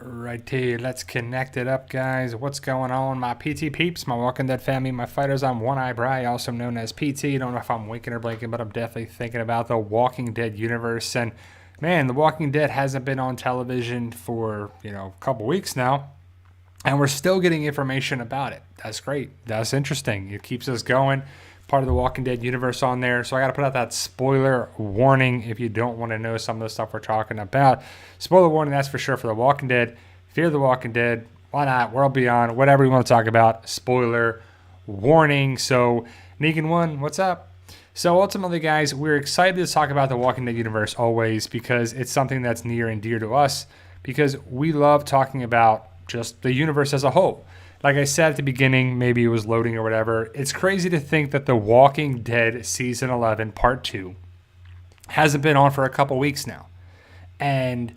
Righty, let's connect it up, guys. What's going on, my PT peeps, my Walking Dead family, my fighters? I'm One Eye Bry, also known as PT. Don't know if I'm winking or blinking, but I'm definitely thinking about the Walking Dead universe. And man, the Walking Dead hasn't been on television for, a couple weeks now, and we're still getting information about it. That's great. That's interesting. It keeps us going. Part of the Walking Dead universe on there. So I got to put out that spoiler warning if you don't want to know some of the stuff we're talking about. Spoiler warning, that's for sure, for the Walking Dead. Fear the Walking Dead. Why not? World Beyond. Whatever you want to talk about. Spoiler warning. So Negan 1, what's up? So ultimately, guys, we're excited to talk about the Walking Dead universe always because it's something that's near and dear to us because we love talking about just the universe as a whole. Like I said at the beginning, maybe it was loading or whatever. It's crazy to think that The Walking Dead Season 11 Part 2 hasn't been on for a couple weeks now. And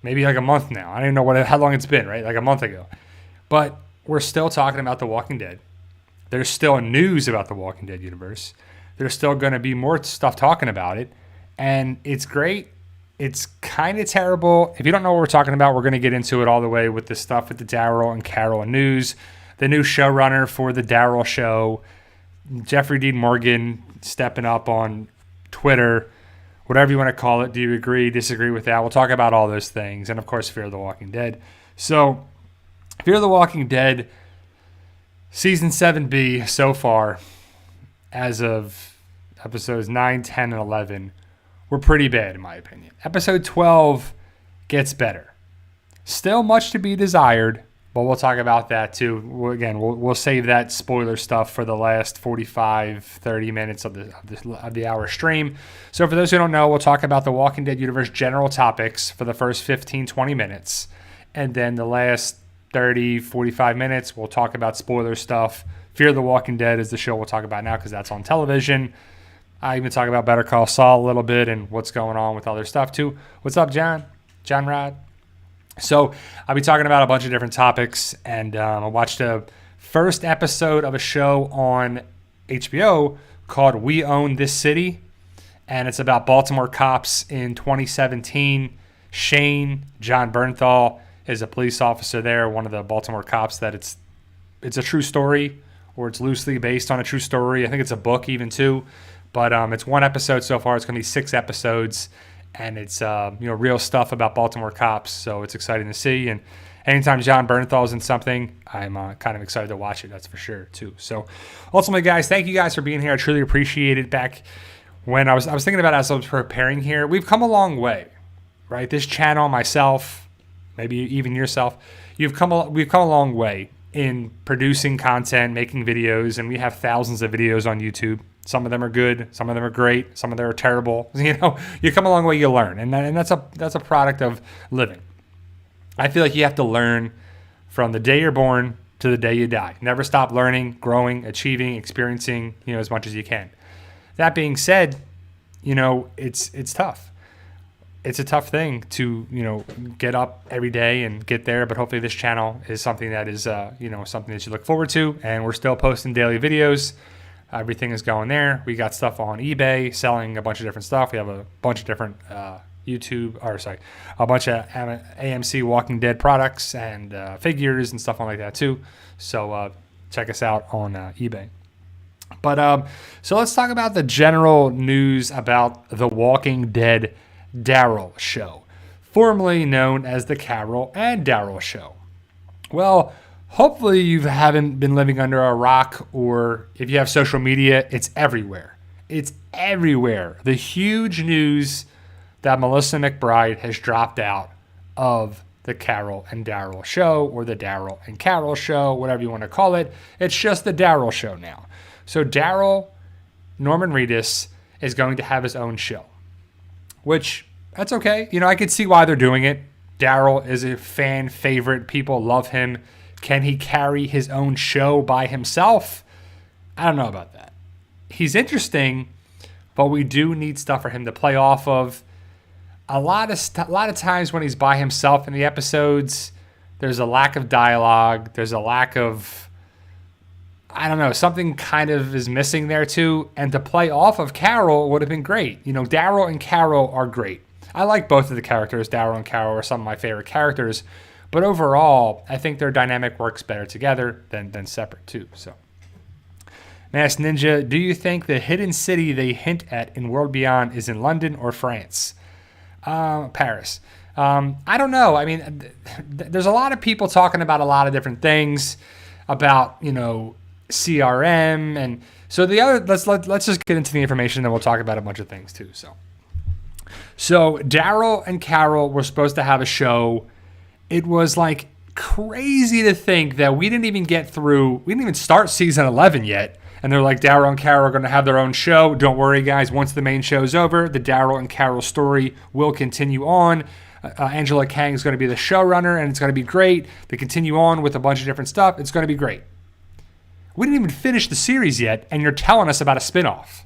maybe like a month now. I don't even know how long it's been, right? Like a month ago. But we're still talking about The Walking Dead. There's still news about The Walking Dead universe. There's still going to be more stuff talking about it. And it's great. It's kind of terrible. If you don't know what we're talking about, we're going to get into it all the way with the stuff with the Daryl and Carol news. The new showrunner for the Daryl show, Jeffrey Dean Morgan, stepping up on Twitter, whatever you want to call it. Do you agree, disagree with that? We'll talk about all those things. And, of course, Fear the Walking Dead. So, Fear the Walking Dead, Season 7B so far, as of episodes 9, 10, and 11, were pretty bad, in my opinion. Episode 12 gets better. Still much to be desired, but we'll talk about that too. We'll save that spoiler stuff for the last 45, 30 minutes of the hour stream. So for those who don't know, we'll talk about the Walking Dead universe general topics for the first 15, 20 minutes. And then the last 30, 45 minutes, we'll talk about spoiler stuff. Fear the Walking Dead is the show we'll talk about now because that's on television. I even talk about Better Call Saul a little bit and what's going on with other stuff too. What's up, John? John Rod. So I'll be talking about a bunch of different topics, and I watched a first episode of a show on HBO called We Own This City, and it's about Baltimore cops in 2017. Shane, John Bernthal, is a police officer there, one of the Baltimore cops that it's a true story, or it's loosely based on a true story. I think it's a book even too. But it's one episode so far. It's going to be 6 episodes, and it's real stuff about Baltimore cops. So it's exciting to see. And anytime John Bernthal's in something, I'm kind of excited to watch it. That's for sure too. So ultimately, guys, thank you guys for being here. I truly appreciate it. Back when I was thinking about it as I was preparing here, we've come a long way, right? This channel, myself, maybe even yourself, we've come a long way in producing content, making videos, and we have thousands of videos on YouTube. Some of them are good, some of them are great, some of them are terrible. You come a long way, you learn, and that's a product of living. I feel like you have to learn from the day you're born to the day you die. Never stop learning, growing, achieving, experiencing, as much as you can. That being said, it's tough. It's a tough thing to, get up every day and get there, but hopefully this channel is something that is, something that you look forward to, and we're still posting daily videos. Everything is going there. We got stuff on eBay, selling a bunch of different stuff. We have a bunch of different a bunch of AMC Walking Dead products and figures and stuff like that too. So check us out on eBay. But so let's talk about the general news about the Walking Dead Daryl show, formerly known as the Carol and Daryl show. Well, hopefully you haven't been living under a rock, or if you have social media, it's everywhere. It's everywhere. The huge news that Melissa McBride has dropped out of the Carol and Daryl show, or the Daryl and Carol show, whatever you want to call it. It's just the Daryl show now. So Daryl, Norman Reedus, is going to have his own show, which that's okay. I could see why they're doing it. Daryl is a fan favorite. People love him. Can he carry his own show by himself? I don't know about that. He's interesting, but we do need stuff for him to play off of. A lot of times when he's by himself in the episodes, there's a lack of dialogue. There's a lack of, something kind of is missing there too. And to play off of Carol would have been great. Daryl and Carol are great. I like both of the characters. Daryl and Carol are some of my favorite characters. But overall, I think their dynamic works better together than separate too. So, Masked Ninja, do you think the hidden city they hint at in World Beyond is in London or France? Paris. I don't know. I mean, there's a lot of people talking about a lot of different things about, CRM. And so let's just get into the information, and we'll talk about a bunch of things too. So Daryl and Carol were supposed to have a show. It was like crazy to think that we didn't even start season 11 yet. And they're like, Daryl and Carol are going to have their own show. Don't worry, guys. Once the main show's over, the Daryl and Carol story will continue on. Angela Kang is going to be the showrunner, and it's going to be great. They continue on with a bunch of different stuff. It's going to be great. We didn't even finish the series yet, and you're telling us about a spinoff.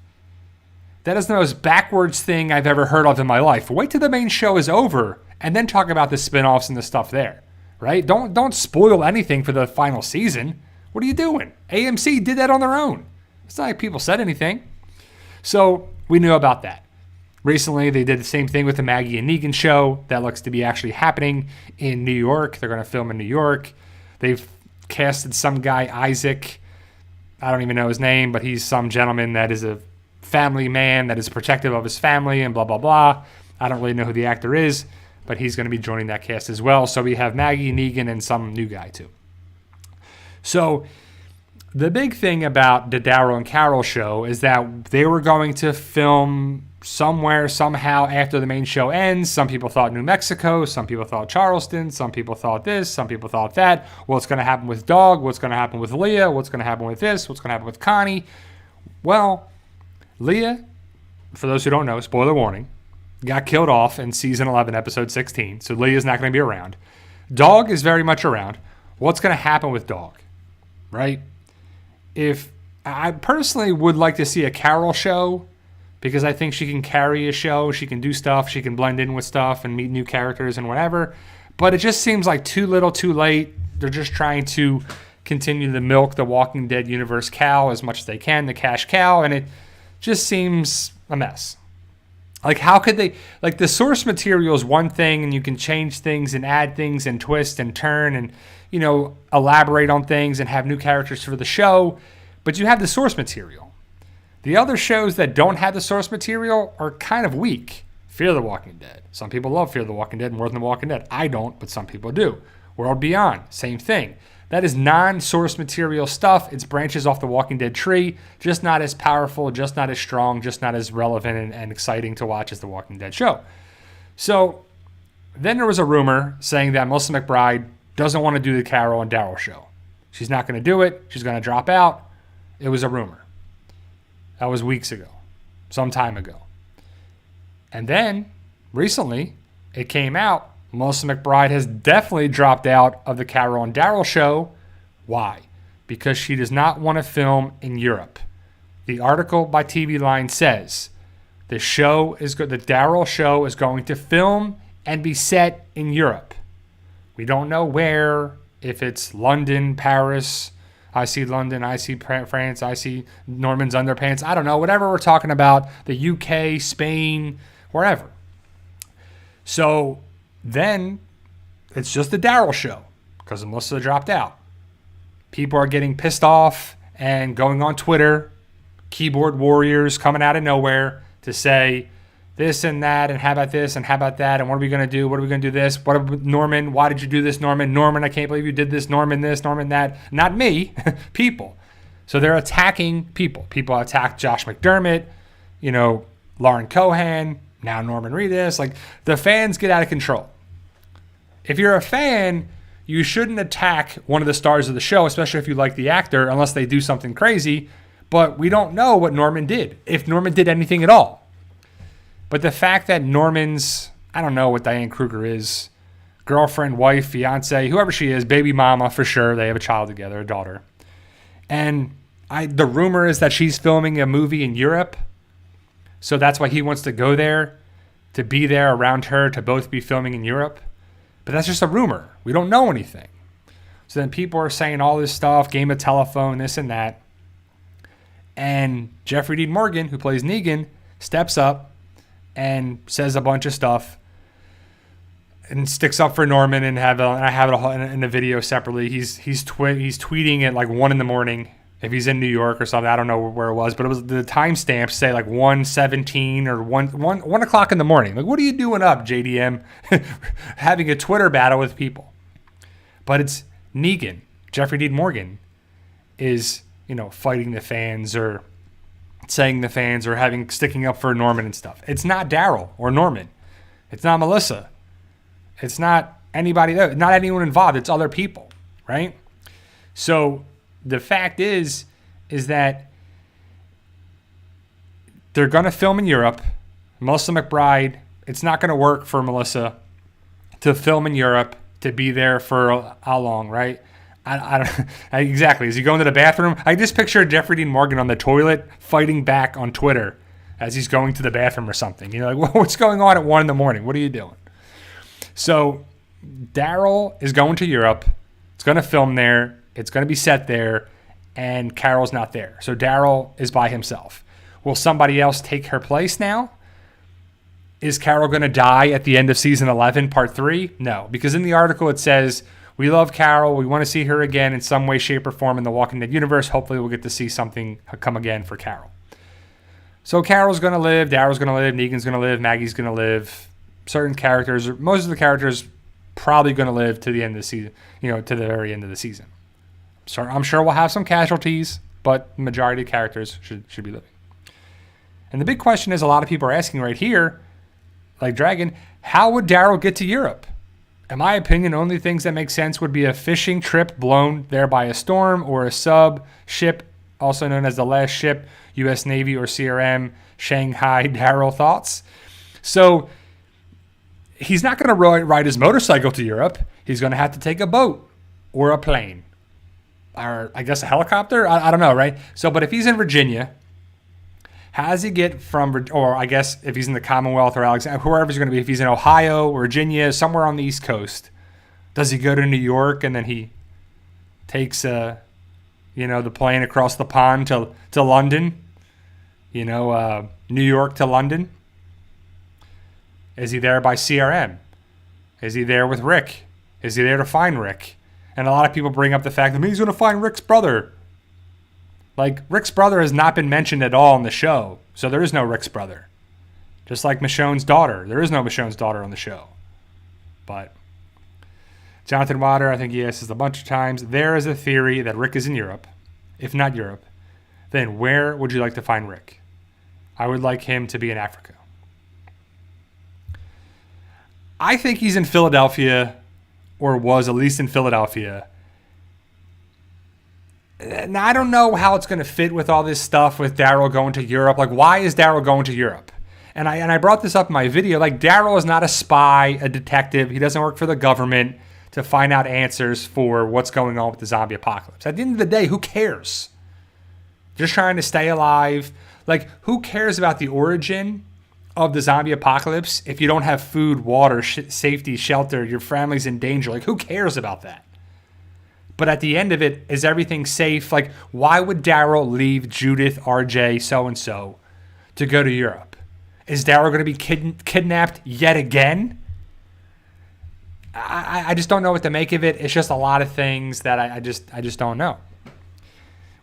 That is the most backwards thing I've ever heard of in my life. Wait till the main show is over, and then talk about the spinoffs and the stuff there, right? Don't spoil anything for the final season. What are you doing? AMC did that on their own. It's not like people said anything. So we knew about that. Recently, they did the same thing with the Maggie and Negan show. That looks to be actually happening in New York. They're going to film in New York. They've casted some guy, Isaac. I don't even know his name, but he's some gentleman that is a family man that is protective of his family and blah, blah, blah. I don't really know who the actor is, but he's going to be joining that cast as well. So we have Maggie, Negan, and some new guy too. So the big thing about the Daryl and Carol show is that they were going to film somewhere, somehow after the main show ends. Some people thought New Mexico. Some people thought Charleston. Some people thought this. Some people thought that. What's going to happen with Dog? What's going to happen with Leah? What's going to happen with this? What's going to happen with Connie? Well, Leah, for those who don't know, spoiler warning, got killed off in season 11, episode 16. So Leah's not going to be around. Dog is very much around. What's going to happen with Dog? Right? If I personally would like to see a Carol show, because I think she can carry a show, she can do stuff, she can blend in with stuff and meet new characters and whatever. But it just seems like too little, too late. They're just trying to continue to milk the Walking Dead universe cow as much as they can, the cash cow, and it just seems a mess. Like, how could they, like, the source material is one thing, and you can change things and add things and twist and turn and, elaborate on things and have new characters for the show, but you have the source material. The other shows that don't have the source material are kind of weak. Fear the Walking Dead. Some people love Fear the Walking Dead more than The Walking Dead. I don't, but some people do. World Beyond, same thing. That is non-source material stuff. It's branches off the Walking Dead tree, just not as powerful, just not as strong, just not as relevant and exciting to watch as The Walking Dead show. So then there was a rumor saying that Melissa McBride doesn't want to do the Carol and Daryl show. She's not going to do it. She's going to drop out. It was a rumor. That was weeks ago, some time ago. And then recently it came out, Melissa McBride has definitely dropped out of the Carol and Daryl show. Why? Because she does not want to film in Europe. The article by TV Line says the Daryl show is going to film and be set in Europe. We don't know where, if it's London, Paris. I see London, I see France, I see Norman's underpants. I don't know, whatever we're talking about, the UK, Spain, wherever. So then it's just the Daryl show because Melissa dropped out. People are getting pissed off and going on Twitter, keyboard warriors coming out of nowhere to say this and that, and how about this, and how about that, and what are we going to do? What are we going to do this? What about Norman? Why did you do this, Norman? Norman, I can't believe you did this. Norman this, Norman that. Not me, people. So they're attacking people. People attack Josh McDermott, Lauren Cohan, now Norman Reedus. Like, the fans get out of control. If you're a fan, you shouldn't attack one of the stars of the show, especially if you like the actor, unless they do something crazy. But we don't know what Norman did, if Norman did anything at all. But the fact that Norman's, I don't know what Diane Kruger is, girlfriend, wife, fiance, whoever she is, baby mama for sure. They have a child together, a daughter. And the rumor is that she's filming a movie in Europe. So that's why he wants to go there, to be there around her, to both be filming in Europe. But that's just a rumor. We don't know anything. So then people are saying all this stuff, game of telephone, this and that. And Jeffrey Dean Morgan, who plays Negan, steps up and says a bunch of stuff. and sticks up for Norman, and I have it all in a video separately. He's tweeting at like 1 a.m. if he's in New York or something. I don't know where it was, but it was the timestamps say like 1:17 or 1 o'clock in the morning. Like, what are you doing up, JDM? Having a Twitter battle with people. But it's Negan, Jeffrey Dean Morgan, is, you know, fighting the fans or saying the fans or sticking up for Norman and stuff. It's not Daryl or Norman. It's not Melissa. It's not anybody, not anyone involved. It's other people, right? So the fact is that they're going to film in Europe. Melissa McBride, it's not going to work for Melissa to film in Europe, to be there for how long, right? I don't exactly. Is he going to the bathroom? I just picture Jeffrey Dean Morgan on the toilet fighting back on Twitter as he's going to the bathroom or something. You know, like, what's going on at 1 a.m? What are you doing? So Daryl is going to Europe. It's going to film there. It's going to be set there, and Carol's not there. So Daryl is by himself. Will somebody else take her place now? Is Carol going to die at the end of season 11, part 3? No, because in the article it says, we love Carol. We want to see her again in some way, shape, or form in the Walking Dead universe. Hopefully we'll get to see something come again for Carol. So Carol's going to live. Daryl's going to live. Negan's going to live. Maggie's going to live. Certain characters, most of the characters, probably going to live to the end of the season, you know, to the very end of the season. So I'm sure we'll have some casualties, but the majority of characters should be living. And the big question is, a lot of people are asking right here, like Dragon, how would Daryl get to Europe? In my opinion, only things that make sense would be a fishing trip blown there by a storm, or a sub ship, also known as the last ship, U.S. Navy or CRM, Shanghai. Daryl thoughts. So he's not going to ride his motorcycle to Europe. He's going to have to take a boat or a plane, or I guess a helicopter. I don't know, right? So, but if he's in Virginia, how does he get from, or I guess if he's in the Commonwealth or Alexander, wherever he's going to be, if he's in Ohio or Virginia, somewhere on the East Coast, does he go to New York and then he takes, the plane across the pond to London? New York to London? Is he there by CRM? Is he there with Rick? Is he there to find Rick? And a lot of people bring up the fact that he's going to find Rick's brother. Like, Rick's brother has not been mentioned at all in the show, so there is no Rick's brother. Just like Michonne's daughter. There is no Michonne's daughter on the show. But Jonathan Water, I think he asked this a bunch of times, there is a theory that Rick is in Europe. If not Europe, then where would you like to find Rick? I would like him to be in Africa. I think he's in Philadelphia, or was at least in Philadelphia. Now, I don't know how it's going to fit with all this stuff with Daryl going to Europe. Like, why is Daryl going to Europe? And I brought this up in my video. Like, Daryl is not a spy, a detective. He doesn't work for the government to find out answers for what's going on with the zombie apocalypse. At the end of the day, who cares? Just trying to stay alive. Like, who cares about the origin of the zombie apocalypse if you don't have food, water, safety, shelter, your family's in danger? Like, who cares about that? But at the end of it, is everything safe? Like, why would Daryl leave Judith, RJ, so-and-so to go to Europe? Is Daryl going to be kidnapped yet again? I just don't know what to make of it. It's just a lot of things that I just don't know.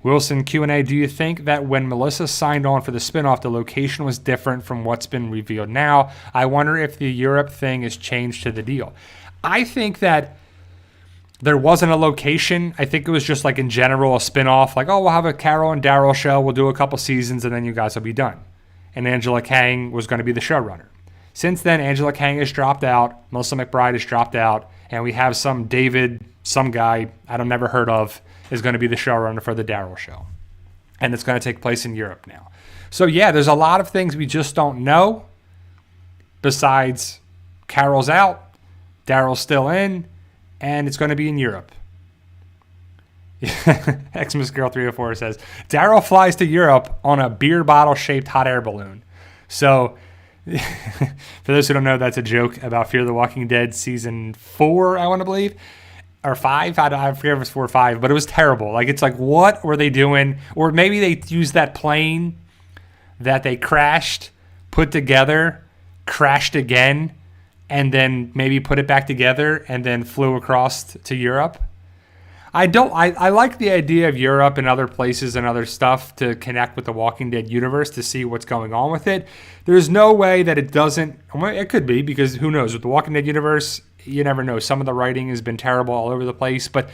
Wilson Q&A, do you think that when Melissa signed on for the spinoff, the location was different from what's been revealed now? I wonder if the Europe thing is changed to the deal. I think that there wasn't a location. I think it was just like in general a spinoff. Like, oh, we'll have a Carol and Daryl show. We'll do a couple seasons and then you guys will be done. And Angela Kang was going to be the showrunner. Since then, Angela Kang has dropped out. Melissa McBride has dropped out. And we have some guy I've never heard of, is going to be the showrunner for the Daryl show. And it's going to take place in Europe now. So yeah, there's a lot of things we just don't know. Besides, Carol's out, Daryl's still in, and it's going to be in Europe. Xmas Girl 304 says, Daryl flies to Europe on a beer bottle-shaped hot air balloon. So, for those who don't know, that's a joke about Fear the Walking Dead season 4, I want to believe. Or 5, I forget if it was 4 or 5, but it was terrible. Like, it's like, what were they doing? Or maybe they used that plane that they crashed, put together, crashed again, and then maybe put it back together and then flew across to Europe. I like the idea of Europe and other places and other stuff to connect with the Walking Dead universe to see what's going on with it. There's no way that it doesn't. Well, it could be, because who knows? With the Walking Dead universe, you never know. Some of the writing has been terrible all over the place. But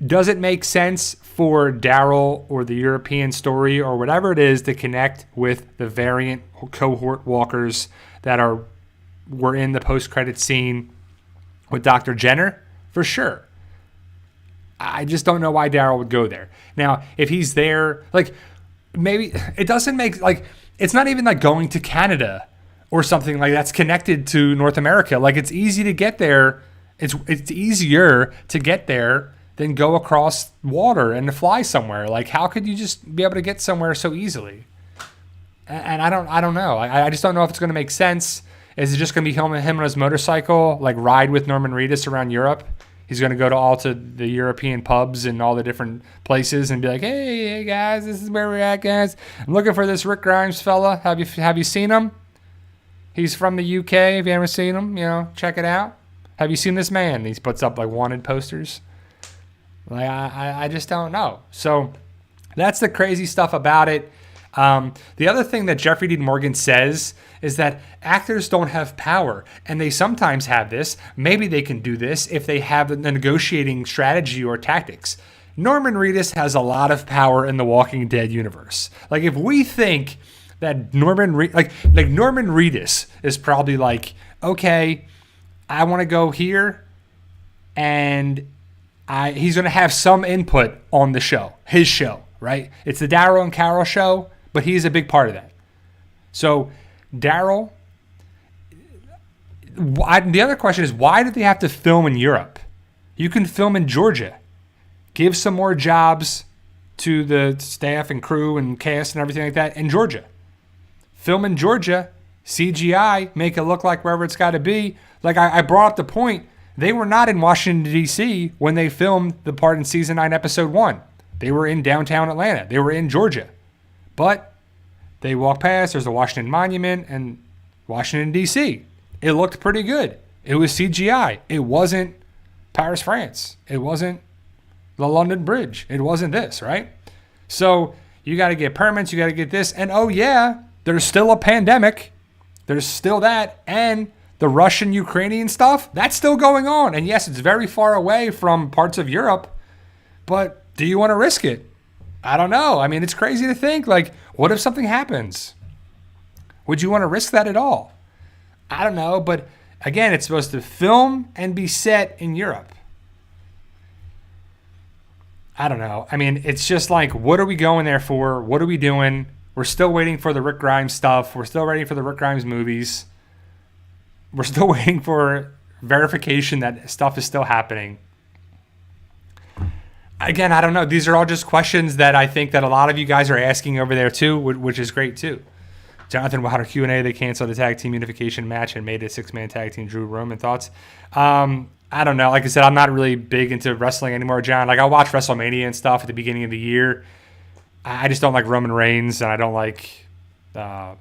does it make sense for Daryl or the European story or whatever it is to connect with the variant cohort walkers that were in the post-credit scene with Dr. Jenner? For sure. I just don't know why Daryl would go there. Now, if he's there, like, maybe it doesn't make, like, it's not even like going to Canada or something like that's connected to North America. Like, it's easy to get there. It's easier to get there than go across water and to fly somewhere. Like, how could you just be able to get somewhere so easily? And I don't know. I just don't know if it's going to make sense. Is it just going to be him on his motorcycle, like ride with Norman Reedus around Europe? He's going to go to the European pubs and all the different places and be like, hey guys, this is where we're at, guys. I'm looking for this Rick Grimes fella. Have you seen him? He's from the UK. If you haven't seen him, check it out. Have you seen this man? He puts up like wanted posters. Like, I just don't know. So that's the crazy stuff about it. The other thing that Jeffrey Dean Morgan says is that actors don't have power, and they sometimes have this. Maybe they can do this if they have the negotiating strategy or tactics. Norman Reedus has a lot of power in the Walking Dead universe. Like, if we think that Norman Reedus is probably like, okay, I want to go here, and he's going to have some input on the show, his show, right? It's the Daryl and Carol show, but he's a big part of that. So Daryl, the other question is, why did they have to film in Europe? You can film in Georgia. Give some more jobs to the staff and crew and cast and everything like that in Georgia. Film in Georgia, CGI, make it look like wherever it's got to be. Like I brought up the point, they were not in Washington, D.C. when they filmed the part in Season 9, Episode 1. They were in downtown Atlanta. They were in Georgia. But they walk past, there's a Washington Monument and Washington, D.C. It looked pretty good. It was CGI. It wasn't Paris, France. It wasn't the London Bridge. It wasn't this, right? So you got to get permits. You got to get this. And oh, yeah, there's still a pandemic. There's still that. And the Russian-Ukrainian stuff, that's still going on. And yes, it's very far away from parts of Europe. But do you want to risk it? I don't know. I mean, it's crazy to think, like, what if something happens? Would you want to risk that at all? I don't know. But again, it's supposed to film and be set in Europe. I don't know. I mean, it's just like, what are we going there for? What are we doing? We're still waiting for the Rick Grimes stuff. We're still waiting for the Rick Grimes movies. We're still waiting for verification that stuff is still happening. Again, I don't know. These are all just questions that I think that a lot of you guys are asking over there too, which is great too. Jonathan Wilder Q&A, they canceled the tag team unification match and made it a 6-man tag team. Drew Roman thoughts. I don't know. Like I said, I'm not really big into wrestling anymore, John. Like, I watch WrestleMania and stuff at the beginning of the year. I just don't like Roman Reigns, and I don't like Ronda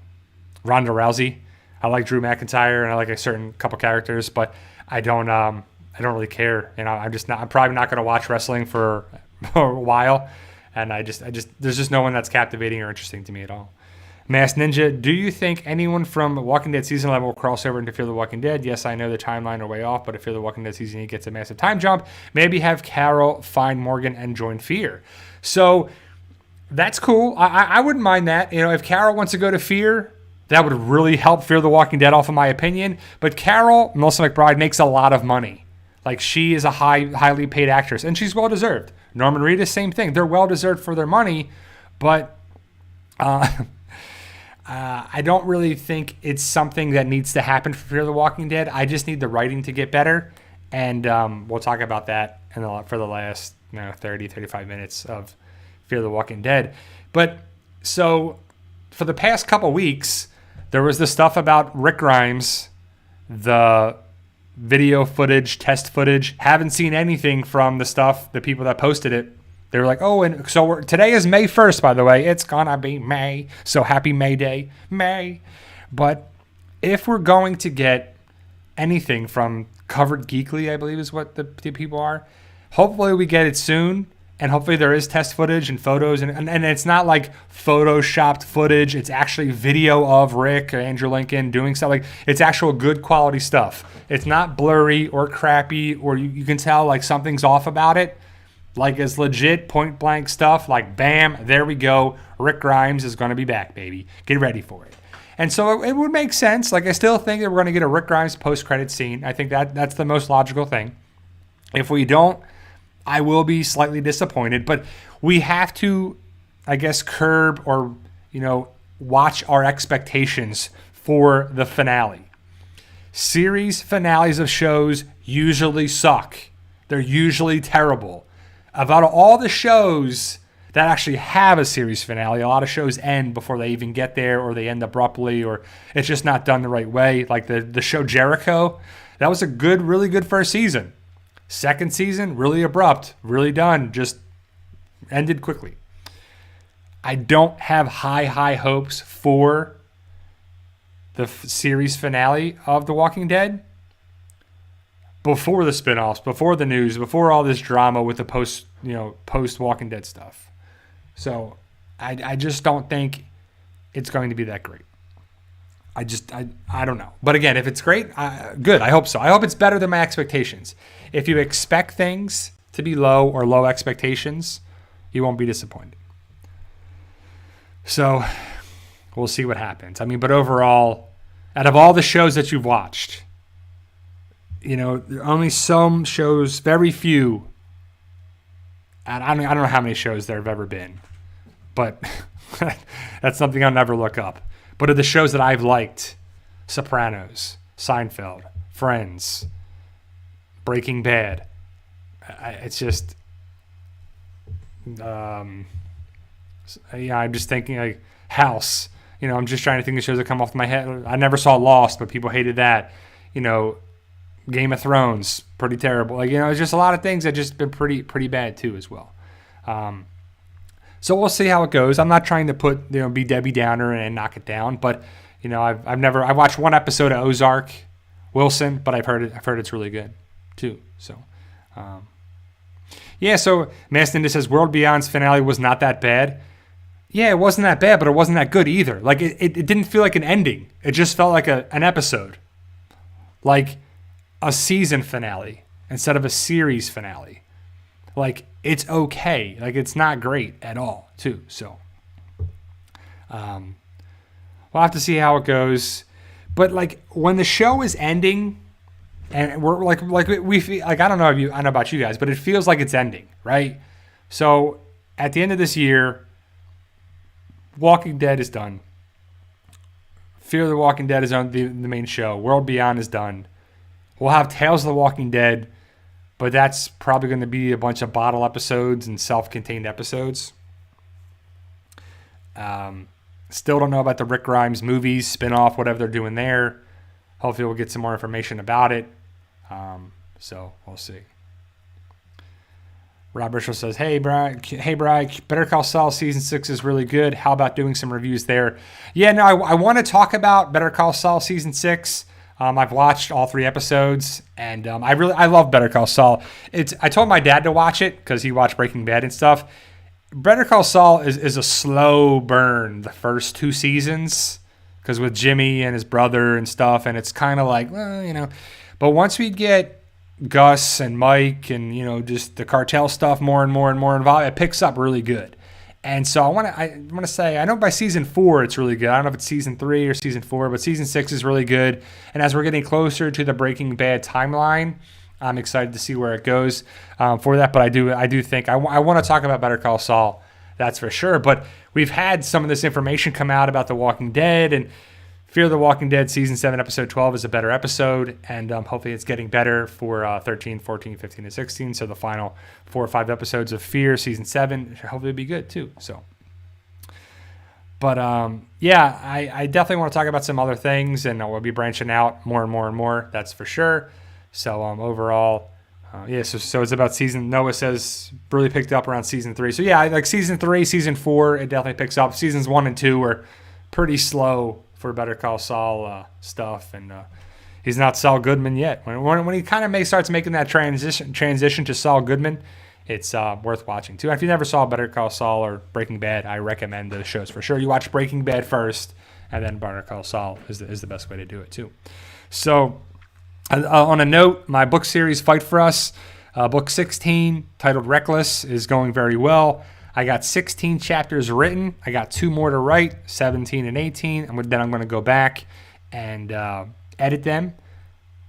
Rousey. I like Drew McIntyre, and I like a certain couple characters, but I don't really care. You know, I'm probably not going to watch wrestling for a while, and I just there's just no one that's captivating or interesting to me at all. Masked Ninja, do you think anyone from Walking Dead Season 11 will cross over into Fear the Walking Dead? Yes, I know the timeline are way off, but if Fear the Walking Dead Season 8 gets a massive time jump, maybe have Carol find Morgan and join Fear. So that's cool. I wouldn't mind that. You know, if Carol wants to go to Fear, that would really help Fear the Walking Dead off, in my opinion. But Carol, Melissa McBride, makes a lot of money. Like, she is a highly paid actress, and she's well-deserved. Norman Reedus, same thing. They're well-deserved for their money, but I don't really think it's something that needs to happen for Fear the Walking Dead. I just need the writing to get better, and we'll talk about that for the last 30, 35 minutes of Fear the Walking Dead. But so for the past couple weeks, there was the stuff about Rick Grimes, the video footage, test footage. Haven't seen anything from the people that posted it. They were like, oh, and so today is May 1st, by the way. It's going to be May. So happy May Day. May. But if we're going to get anything from Covered Geekly, I believe is what the people are. Hopefully we get it soon, and hopefully there is test footage and photos, and it's not like photoshopped footage. It's actually video of Rick or Andrew Lincoln doing stuff. Like, it's actual good quality stuff. It's not blurry or crappy, or you can tell like something's off about it. Like, it's legit point blank stuff. Like, bam, there we go. Rick Grimes is going to be back, baby. Get ready for it. And so it would make sense. Like, I still think that we're going to get a Rick Grimes post-credit scene. I think that's the most logical thing. If we don't, I will be slightly disappointed. But we have to, I guess, curb or, watch our expectations for the finale. Series finales of shows usually suck. They're usually terrible. About all the shows that actually have a series finale, a lot of shows end before they even get there, or they end abruptly, or it's just not done the right way. Like the show Jericho, that was a really good first season. Second season, really abrupt, really done, just ended quickly. I don't have high hopes for the series finale of The Walking Dead. Before the spinoffs, before the news, before all this drama with the post Walking Dead stuff. So I just don't think it's going to be that great. I don't know. But again, if it's great, good. I hope so. I hope it's better than my expectations. If you expect things to be low or low expectations, you won't be disappointed. So we'll see what happens. I mean, but overall, out of all the shows that you've watched, there are only some shows, very few. And I don't know how many shows there have ever been, but that's something I'll never look up. But of the shows that I've liked, Sopranos, Seinfeld, Friends, Breaking Bad, it's just, I'm just thinking like House. I'm just trying to think of shows that come off my head. I never saw Lost, but people hated that. Game of Thrones, pretty terrible. It's just a lot of things that just been pretty bad too as well. So we'll see how it goes. I'm not trying to be Debbie Downer and knock it down, but I watched one episode of Ozark, Wilson, but I've heard it's really good too. So, So Mastinda says World Beyond's finale was not that bad. Yeah, it wasn't that bad, but it wasn't that good either. Like it didn't feel like an ending. It just felt like an episode. Like a season finale instead of a series finale. Like, it's okay. Like, it's not great at all, too. So, we'll have to see how it goes. But, like, when the show is ending, and we're like we feel like, I don't know about you guys, but it feels like it's ending, right? So, at the end of this year, Walking Dead is done. Fear the Walking Dead is on the main show. World Beyond is done. We'll have Tales of the Walking Dead, but that's probably going to be a bunch of bottle episodes and self-contained episodes. Still don't know about the Rick Grimes movies, spinoff, whatever they're doing there. Hopefully we'll get some more information about it. So we'll see. Rob Richel says, Hey, Bri, Better Call Saul Season 6 is really good. How about doing some reviews there? Yeah, no, I want to talk about Better Call Saul Season 6. I've watched all 3 episodes, and I love Better Call Saul. I told my dad to watch it because he watched Breaking Bad and stuff. Better Call Saul is a slow burn the first 2 seasons because with Jimmy and his brother and stuff, and it's kind of like, But once we get Gus and Mike and, just the cartel stuff more and more involved, it picks up really good. And so I want to say, I know by season 4 it's really good. I don't know if it's season 3 or season 4, but season 6 is really good. And as we're getting closer to the Breaking Bad timeline, I'm excited to see where it goes for that. But I do think I want to talk about Better Call Saul, that's for sure. But we've had some of this information come out about The Walking Dead, and Fear the Walking Dead Season 7, Episode 12 is a better episode, and hopefully it's getting better for 13, 14, 15, and 16. So the final 4 or 5 episodes of Fear Season 7 should hopefully be good too. So, but I definitely want to talk about some other things, and we'll be branching out more and more, that's for sure. So overall, so it's about season, Noah says, really picked up around Season 3. So yeah, like Season 3, Season 4, it definitely picks up. Seasons 1 and 2 are pretty slow for Better Call Saul stuff, and He's not Saul Goodman yet. When he kind of starts making that transition to Saul Goodman, it's worth watching too. And if you never saw Better Call Saul or Breaking Bad, I recommend those shows for sure. You watch Breaking Bad first, and then Better Call Saul is the best way to do it too. So on a note, my book series Fight For Us, book 16, titled Reckless, is going very well. I got 16 chapters written. I got 2 more to write, 17 and 18. Then I'm going to go back and edit them,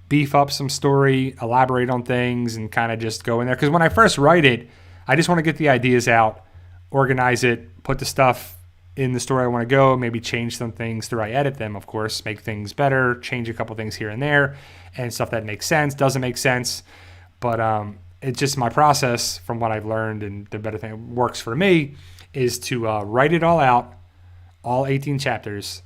beef up some story, elaborate on things, and kind of just go in there. Because when I first write it, I just want to get the ideas out, organize it, put the stuff in the story I want to go, maybe change some things through I edit them, of course, make things better, change a couple things here and there, and stuff that makes sense, doesn't make sense. But it's just my process from what I've learned, and the better thing that works for me is to write it all out, all 18 chapters,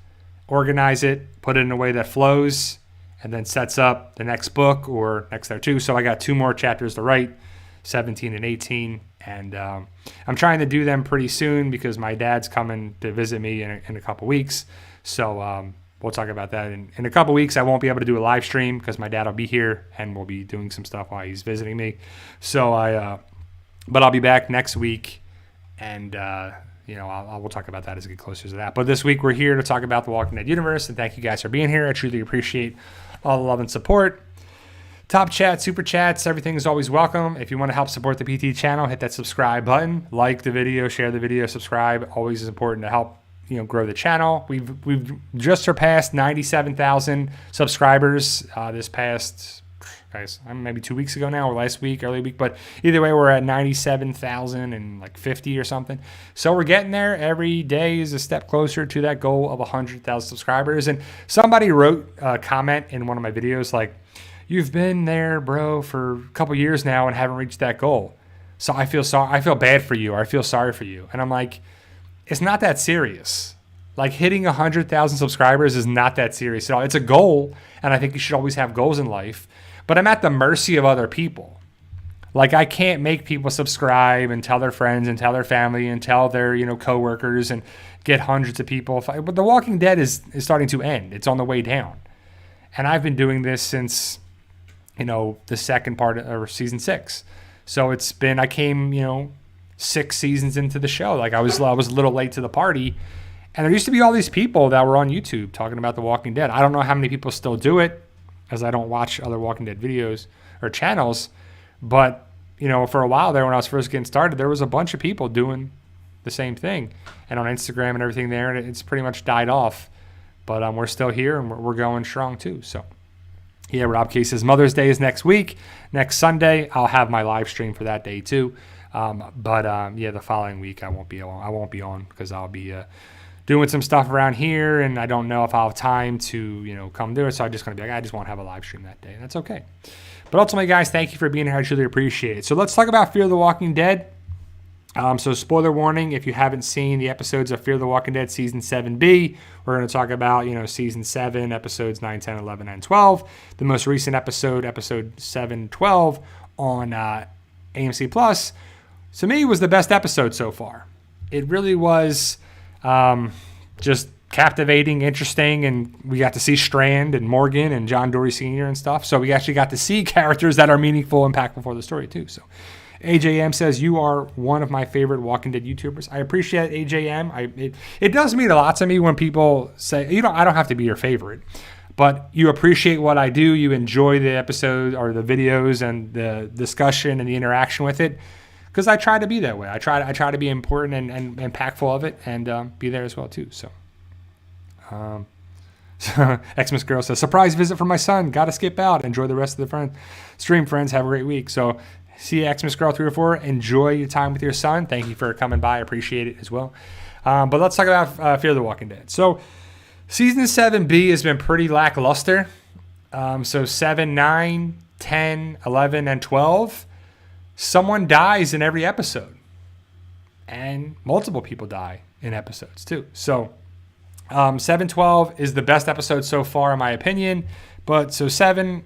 organize it, put it in a way that flows, and then sets up the next book or next there too. So I got 2 more chapters to write, 17 and 18, and I'm trying to do them pretty soon because my dad's coming to visit me in a couple weeks. So we'll talk about that. In a couple weeks, I won't be able to do a live stream because my dad will be here and we'll be doing some stuff while he's visiting me. So but I'll be back next week, and we'll talk about that as we get closer to that. But this week we're here to talk about the Walking Dead universe, and thank you guys for being here. I truly appreciate all the love and support. Top chat, super chats, everything is always welcome. If you want to help support the PT channel, hit that subscribe button, like the video, share the video, subscribe. Always is important to help grow the channel. We've just surpassed 97,000 subscribers this past, guys, maybe 2 weeks ago now, or last week, early week, but either way, we're at 97,050 or something. So we're getting there. Every day is a step closer to that goal of 100,000 subscribers. And somebody wrote a comment in one of my videos like, "You've been there, bro, for a couple years now and haven't reached that goal. So I feel bad for you, or I feel sorry for you." And I'm like, it's not that serious. Like, hitting 100,000 subscribers is not that serious at all. It's a goal, and I think you should always have goals in life. But I'm at the mercy of other people. Like, I can't make people subscribe and tell their friends and tell their family and tell their coworkers and get hundreds of people. But The Walking Dead is starting to end. It's on the way down. And I've been doing this since the second part of season 6. So it's been, I came 6 seasons into the show. Like, I was a little late to the party. And there used to be all these people that were on YouTube talking about The Walking Dead. I don't know how many people still do it, as I don't watch other Walking Dead videos or channels. But, for a while there when I was first getting started, there was a bunch of people doing the same thing. And on Instagram and everything there, and it's pretty much died off. But we're still here, and we're going strong too. So, yeah, Rob K says Mother's Day is next week. Next Sunday, I'll have my live stream for that day too. The following week I won't be on because I'll be doing some stuff around here, and I don't know if I'll have time to come do it. So I'm just going to be like, I just won't have a live stream that day, and that's okay. But ultimately, guys, thank you for being here. I truly appreciate it. So let's talk about Fear the Walking Dead. So spoiler warning, if you haven't seen the episodes of Fear the Walking Dead Season 7B, we're going to talk about, Season 7, Episodes 9, 10, 11, and 12. The most recent episode 7, 12 on AMC Plus, to me, was the best episode so far. It really was just captivating, interesting, and we got to see Strand and Morgan and John Dory Sr. and stuff. So we actually got to see characters that are meaningful, impactful for the story too. So AJM says, "You are one of my favorite Walking Dead YouTubers." I appreciate AJM. It does mean a lot to me when people say, I don't have to be your favorite, but you appreciate what I do. You enjoy the episode or the videos and the discussion and the interaction with it. Because I try to be that way. I try to be important and impactful of it, and be there as well too. So, Xmas Girl says, "Surprise visit from my son. Got to skip out. Enjoy the rest of the stream, friends. Have a great week." So, see you, Xmas Girl 304. Enjoy your time with your son. Thank you for coming by. I appreciate it as well. But let's talk about Fear the Walking Dead. So, season 7B has been pretty lackluster. So 7, 9, 10, 11, and 12. Someone dies in every episode, and multiple people die in episodes too. So 7, 12 is the best episode so far, in my opinion. But so 7,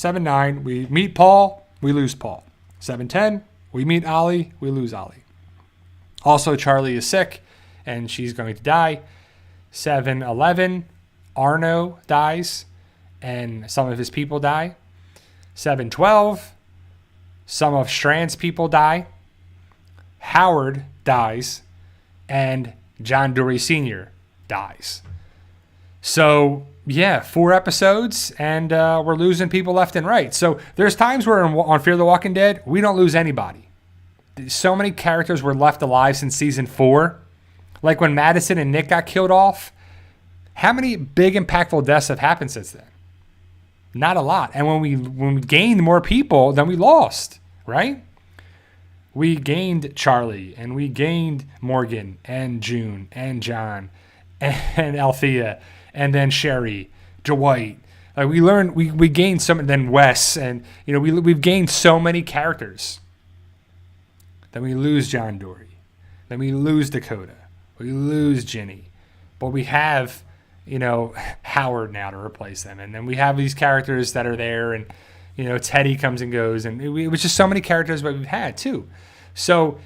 9, we meet Paul, we lose Paul. 7, 10, we meet Ollie, we lose Ollie. Also, Charlie is sick, and she's going to die. 7, 11, Arno dies. and some of his people die. 7/12, some of Strand's people die. Howard dies, and John Dory Sr. dies. So, yeah, 4 episodes, and we're losing people left and right. So there's times where on Fear the Walking Dead, we don't lose anybody. So many characters were left alive since season 4. Like when Madison and Nick got killed off, how many big impactful deaths have happened since then? Not a lot. And when we gained more people, then we lost, right? We gained Charlie, and we gained Morgan, and June, and John, and Althea, and then Sherry, Dwight. Like we gained some, then Wes, and we've gained so many characters. Then we lose John Dory. Then we lose Dakota. We lose Ginny. But we have, Howard now to replace them. And then we have these characters that are there, and, Teddy comes and goes. And it was just so many characters that we've had, too. So,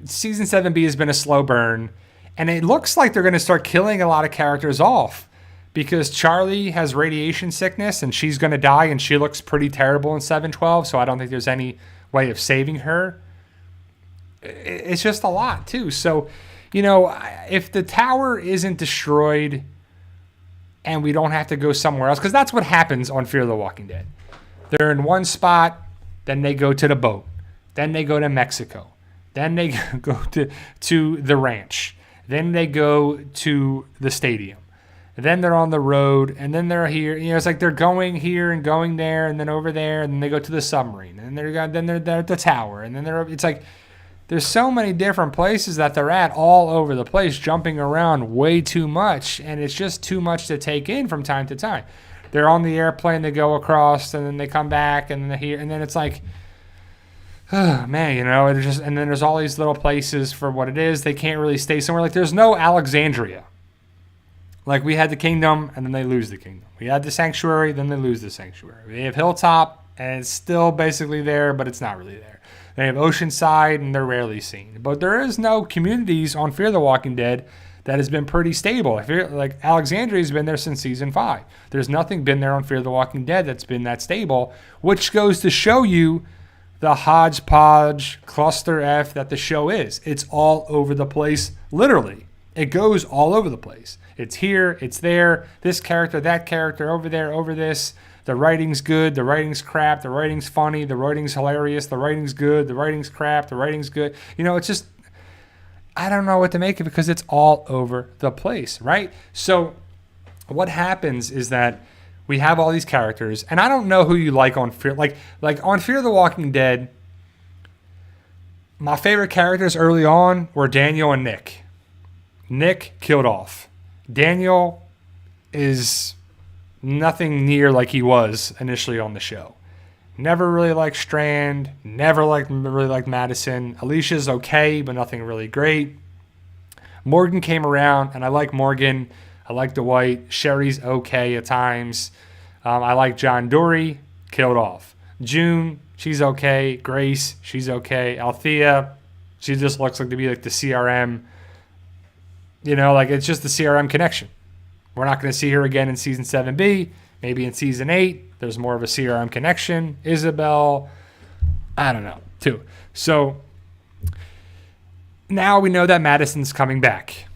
Season 7B has been a slow burn. And it looks like they're going to start killing a lot of characters off. Because Charlie has radiation sickness, and she's going to die, and she looks pretty terrible in 7/12. So I don't think there's any way of saving her. It's just a lot, too. So, if the tower isn't destroyed and we don't have to go somewhere else, because that's what happens on Fear the Walking Dead. They're in one spot, then they go to the boat. Then they go to Mexico. Then they go to the ranch. Then they go to the stadium. Then they're on the road, and then they're here. It's like they're going here and going there, and then over there, and then they go to the submarine, and then they're at the tower, and then it's like there's so many different places that they're at all over the place, jumping around way too much, and it's just too much to take in from time to time. They're on the airplane, they go across, and then they come back, and then they're here, and then it's like, oh man, it's just, and then there's all these little places for what it is. They can't really stay somewhere. Like there's no Alexandria. Like we had the kingdom, and then they lose the kingdom. We had the sanctuary, then they lose the sanctuary. We have Hilltop, and it's still basically there, but it's not really there. They have Oceanside, and they're rarely seen. But there is no communities on Fear the Walking Dead that has been pretty stable. Like Alexandria's been there since season 5. There's nothing been there on Fear the Walking Dead that's been that stable, which goes to show you the hodgepodge cluster F that the show is. It's all over the place, literally. It goes all over the place. It's here, it's there, this character, that character, over there, over this. The writing's good, the writing's crap, the writing's funny, the writing's hilarious, the writing's good, the writing's crap, the writing's good. It's just, I don't know what to make of it because it's all over the place, right? So what happens is that we have all these characters, and I don't know who you like on Fear. Like on Fear the Walking Dead, my favorite characters early on were Daniel and Nick. Nick killed off. Daniel is nothing near like he was initially on the show. Never really liked Strand. Never really liked Madison. Alicia's okay, but nothing really great. Morgan came around, and I like Morgan. I like Dwight. Sherry's okay at times. I like John Dory. Killed off. June, she's okay. Grace, she's okay. Althea, she just looks like to be like the CRM. It's just the CRM connection. We're not going to see her again in season 7B. Maybe in season 8, there's more of a CRM connection. Isabel, I don't know, too. So now we know that Madison's coming back.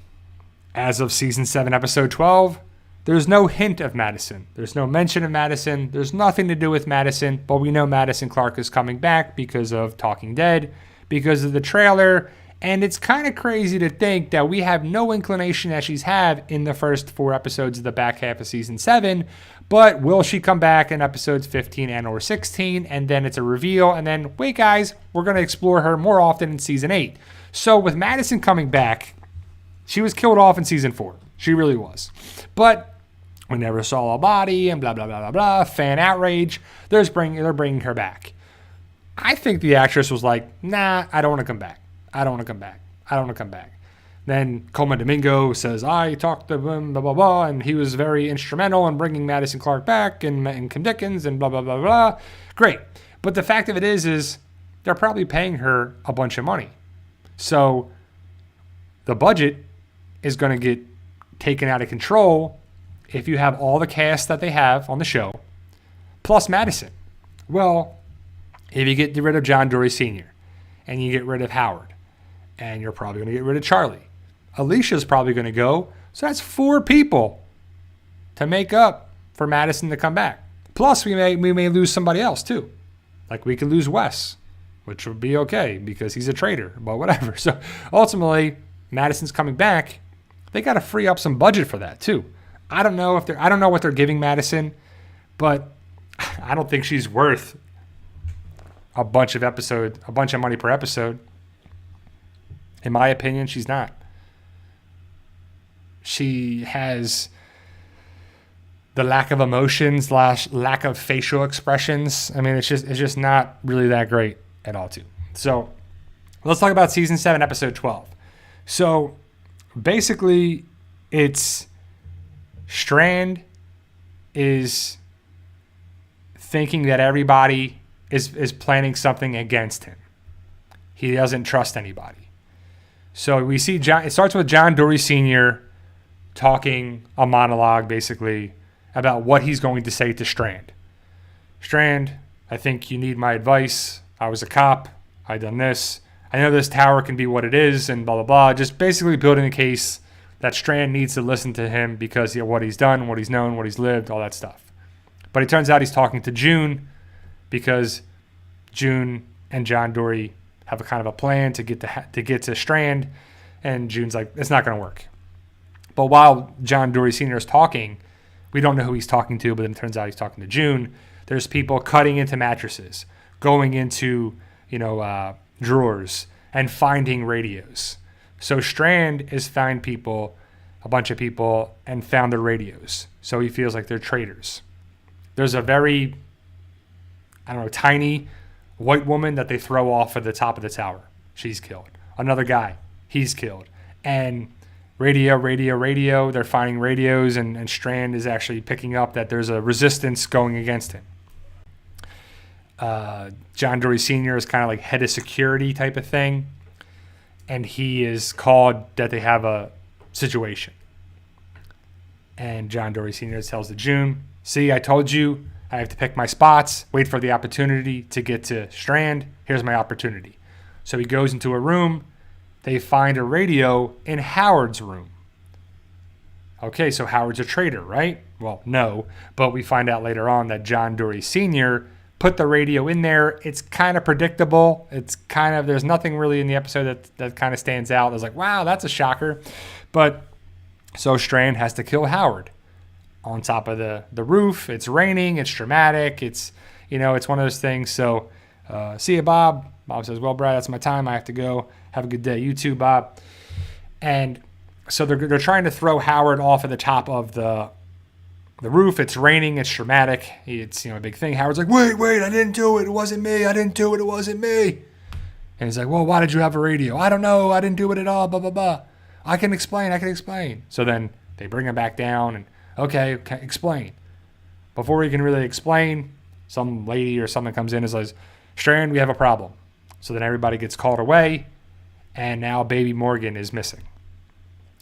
As of season 7, episode 12, there's no hint of Madison. There's no mention of Madison. There's nothing to do with Madison, but we know Madison Clark is coming back because of Talking Dead, because of the trailer. And it's kind of crazy to think that we have no inclination that she's had in the first 4 episodes of the back half of season 7. But will she come back in episodes 15 and or 16? And then it's a reveal. And then, wait guys, we're going to explore her more often in season 8. So with Madison coming back, she was killed off in season 4. She really was. But we never saw a body and blah, blah, blah, blah, blah. Fan outrage. They're bringing her back. I think the actress was like, nah, I don't want to come back. I don't want to come back. I don't want to come back. Then Coleman Domingo says, I talked to him, blah, blah, blah, and he was very instrumental in bringing Madison Clark back and Kim Dickens and blah, blah, blah, blah. Great. But the fact of it is they're probably paying her a bunch of money. So the budget is going to get taken out of control if you have all the cast that they have on the show, plus Madison? Well, if you get rid of John Dory Sr. and you get rid of Howard, and you're probably going to get rid of Charlie, Alicia's probably going to go. So that's 4 people to make up for Madison to come back. Plus, we may lose somebody else too. Like we could lose Wes, which would be okay because he's a traitor, but whatever. So ultimately, Madison's coming back. They got to free up some budget for that too. I don't know what they're giving Madison, but I don't think she's worth a bunch of money per episode. In my opinion, she's not. She has the lack of emotions / lack of facial expressions. I mean, it's just not really that great at all too. So let's talk about season 7, episode 12. So basically it's Strand is thinking that everybody is planning something against him. He doesn't trust anybody. So we see John. It starts with John Dory Sr. talking a monologue, basically, about what he's going to say to Strand. Strand, I think you need my advice. I was a cop. I done this. I know this tower can be what it is, and blah, blah, blah. Just basically building a case that Strand needs to listen to him because of what he's done, what he's known, what he's lived, all that stuff. But it turns out he's talking to June because June and John Dory have a kind of a plan to get to Strand, and June's like, it's not going to work. But while John Dory Sr. is talking, we don't know who he's talking to, but then it turns out he's talking to June. There's people cutting into mattresses, going into, drawers, and finding radios. So Strand is found a bunch of people, and found their radios. So he feels like they're traitors. There's a very, tiny white woman that they throw off at the top of the tower. She's killed. Another guy, he's killed. And radio, they're finding radios, and Strand is actually picking up that there's a resistance going against him. John Dory Sr. is kind of like head of security type of thing. And he is called that they have a situation. And John Dory Sr. tells the June, see, I told you I have to pick my spots, wait for the opportunity to get to Strand. Here's my opportunity. So he goes into a room. They find a radio in Howard's room. Okay, so Howard's a traitor, right? Well, no. But we find out later on that John Dory Sr. put the radio in there. It's kind of predictable. There's nothing really in the episode that kind of stands out. I was like, wow, that's a shocker. But so Strand has to kill Howard on top of the roof. It's raining. It's dramatic. It's one of those things. So see you, Bob. Bob says, well, Brad, that's my time. I have to go. Have a good day. You too, Bob. And so they're trying to throw Howard off at the top of the roof. It's raining. It's dramatic. It's a big thing. Howard's like, wait, I didn't do it. It wasn't me. I didn't do it. It wasn't me. And he's like, well, why did you have a radio? I don't know. I didn't do it at all. Blah, blah, blah. I can explain. So then they bring him back down and, okay, explain. Before he can really explain, some lady or someone comes in and says, Strand, we have a problem. So then everybody gets called away, and now Baby Morgan is missing.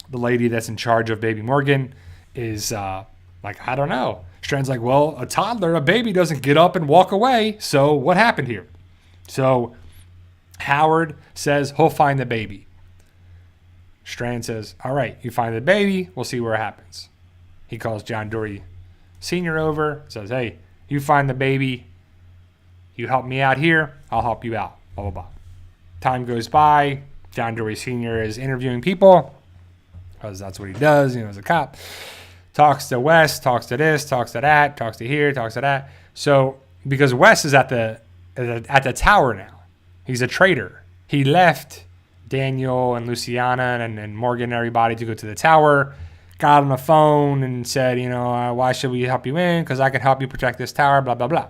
The lady that's in charge of Baby Morgan is like, I don't know. Strand's like, well, a baby doesn't get up and walk away, so what happened here? So Howard says he'll find the baby. Strand says, all right, you find the baby, we'll see what happens. He calls John Dory Sr. over, says, hey, you find the baby, you help me out here, I'll help you out, blah, blah, blah. Time goes by, John Dory Sr. is interviewing people, because that's what he does, as a cop. Talks to Wes, talks to this, talks to that, talks to here, talks to that. So, because Wes is at the tower now, he's a traitor. He left Daniel and Luciana and Morgan and everybody to go to the tower, got on the phone and said, why should we help you in? Because I can help you protect this tower, blah, blah, blah.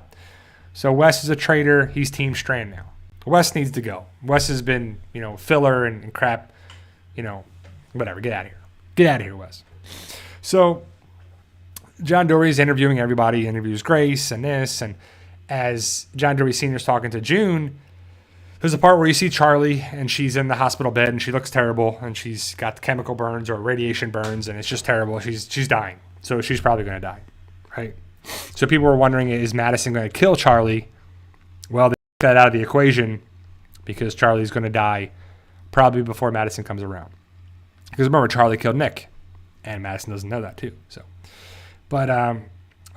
So Wes is a traitor. He's Team Strand now. Wes needs to go. Wes has been, filler and crap, whatever. Get out of here. Get out of here, Wes. So John Dory's interviewing everybody. He interviews Grace and this. And as John Dory Sr. is talking to June, there's a part where you see Charlie, and she's in the hospital bed, and she looks terrible, and she's got chemical burns or radiation burns, and it's just terrible. She's dying. So she's probably going to die, right? So people were wondering, is Madison going to kill Charlie? Well, they took that out of the equation because Charlie's going to die probably before Madison comes around. Because remember, Charlie killed Nick, and Madison doesn't know that too. So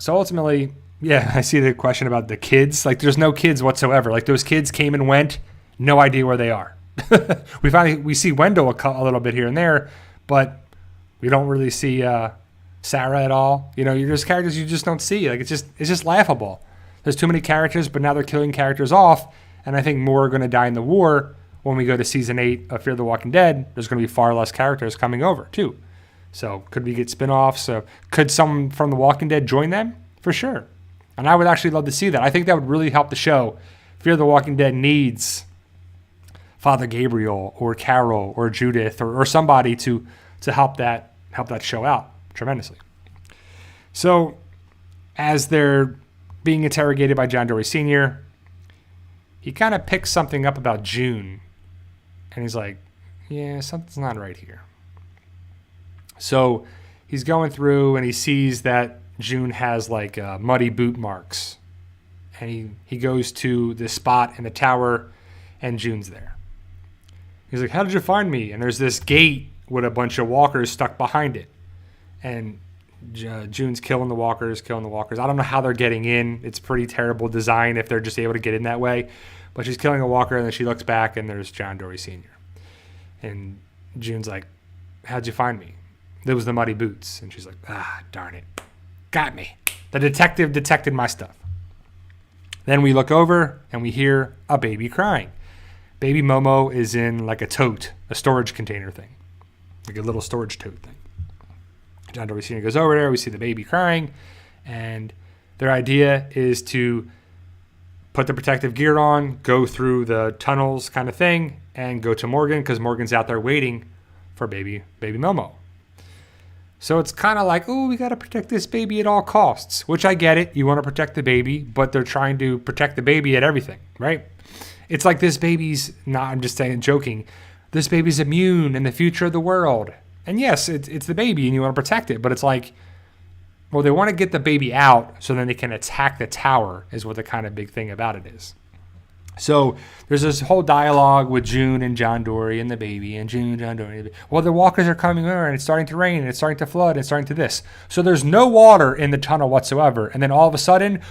ultimately, yeah, I see the question about the kids. Like, there's no kids whatsoever. Like, those kids came and went, no idea where they are. we see Wendell a little bit here and there, but we don't really see Sarah at all. There's characters you just don't see. Like, it's just laughable. There's too many characters, but now they're killing characters off, and I think more are going to die in the war. When we go to season 8 of Fear the Walking Dead, there's going to be far less characters coming over too. So could we get spin-offs? Could someone from The Walking Dead join them? For sure. And I would actually love to see that. I think that would really help the show. Fear the Walking Dead needs Father Gabriel or Carol or Judith or somebody to help that show out tremendously. So as they're being interrogated by John Dorie Sr., he kind of picks something up about June. And he's like, yeah, something's not right here. So he's going through and he sees that June has like muddy boot marks. And he goes to the spot in the tower and June's there. He's like, how did you find me? And there's this gate with a bunch of walkers stuck behind it. And June's killing the walkers. I don't know how they're getting in. It's pretty terrible design if they're just able to get in that way. But she's killing a walker, and then she looks back, and there's John Dorie Sr. And June's like, how'd you find me? It was the muddy boots. And she's like, darn it. Got me. The detective detected my stuff. Then we look over, and we hear a baby crying. Baby Momo is in like a tote, a storage container thing. Like a little storage tote thing. John Dorie Sr. goes over there. We see the baby crying. And their idea is to put the protective gear on, go through the tunnels kind of thing, and go to Morgan because Morgan's out there waiting for baby Momo. So it's kind of like, we got to protect this baby at all costs, which I get it. You want to protect the baby, but they're trying to protect the baby at everything, right? It's like this baby's not, I'm just saying, joking. This baby's immune in the future of the world. And yes, it's the baby and you want to protect it, but it's like, well, they want to get the baby out so then they can attack the tower is what the kind of big thing about it is. So there's this whole dialogue with June and John Dorie and the baby and June, John Dorie. Well, the walkers are coming over and it's starting to rain and it's starting to flood and it's starting to this. So there's no water in the tunnel whatsoever. And then all of a sudden,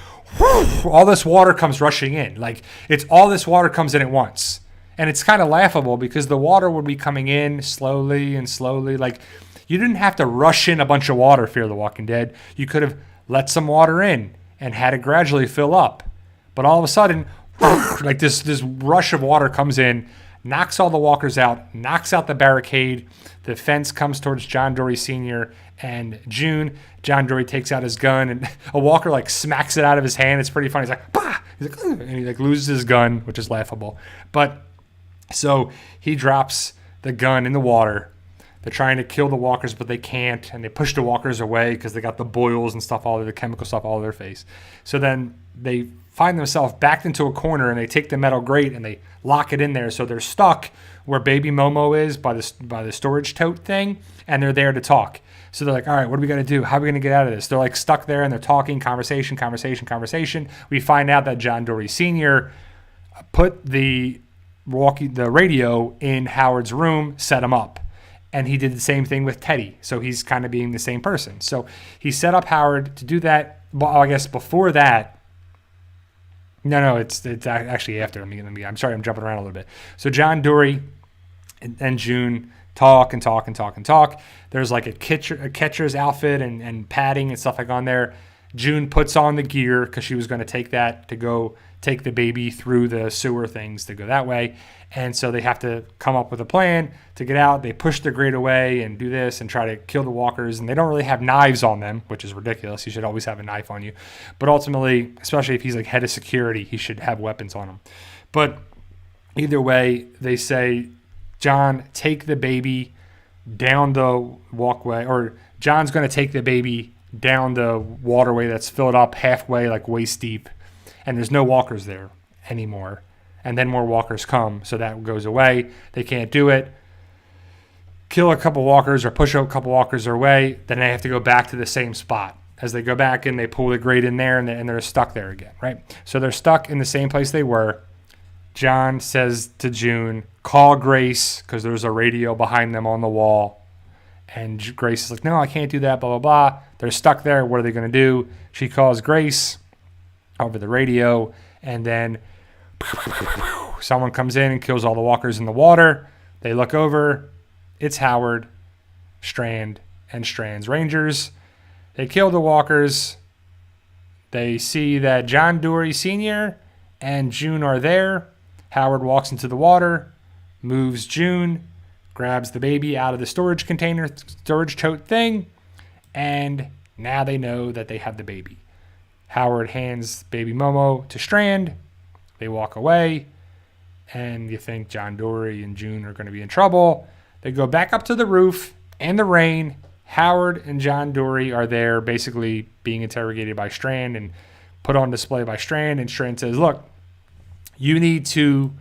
all this water comes rushing in. Like it's all this water comes in at once. And it's kind of laughable because the water would be coming in slowly and slowly. Like you didn't have to rush in a bunch of water, Fear the Walking Dead. You could have let some water in and had it gradually fill up. But all of a sudden, like this rush of water comes in, knocks all the walkers out, knocks out the barricade. The fence comes towards John Dorie Sr. and June. John Dorie takes out his gun, and a walker like smacks it out of his hand. It's pretty funny. He's like, bah! He's like, ugh! And he like loses his gun, which is laughable. But so he drops the gun in the water. They're trying to kill the walkers, but they can't, and they push the walkers away because they got the boils and stuff, all of the chemical stuff all over their face. So then they find themselves backed into a corner, and they take the metal grate and they lock it in there. So they're stuck where baby Momo is by the storage tote thing, and they're there to talk. So they're like, all right, what are we going to do? How are we going to get out of this? They're like stuck there, and they're talking, conversation. We find out that John Dorie Sr. put the radio in Howard's room, set him up. And he did the same thing with Teddy. So he's kind of being the same person. So he set up Howard to do that. Well, I guess before that. No, it's actually after. I'm sorry, I'm jumping around a little bit. So John Dorie and June talk. There's like a catcher's outfit and padding and stuff like on there. June puts on the gear because she was going to take that to go take the baby through the sewer things to go that way. And so they have to come up with a plan to get out. They push the grate away and do this and try to kill the walkers. And they don't really have knives on them, which is ridiculous. You should always have a knife on you. But ultimately, especially if he's like head of security, he should have weapons on him. But either way, they say, John, take the baby down the walkway. Or John's going to take the baby down the waterway that's filled up halfway, like waist deep. And there's no walkers there anymore. And then more walkers come, so that goes away. They can't do it. kill a couple walkers or push a couple walkers their way, then they have to go back to the same spot. As they go back in, they pull the grate in there, and they're stuck there again, right? So they're stuck in the same place they were. John says to June, call Grace, because there's a radio behind them on the wall. And Grace is like, no, I can't do that, blah, blah, blah. They're stuck there. What are they going to do? She calls Grace over the radio, and then someone comes in and kills all the walkers in the water. They look over. It's Howard, Strand, and Strand's Rangers. They kill the walkers. They see that John Dory Sr. and June are there. Howard walks into the water, moves June, grabs the baby out of the storage container, storage tote thing, and now they know that they have the baby. Howard hands baby Momo to Strand. They walk away, and you think John Dory and June are going to be in trouble. They go back up to the roof in the rain. Howard and John Dory are there basically being interrogated by Strand and put on display by Strand. And Strand says, look, you need to,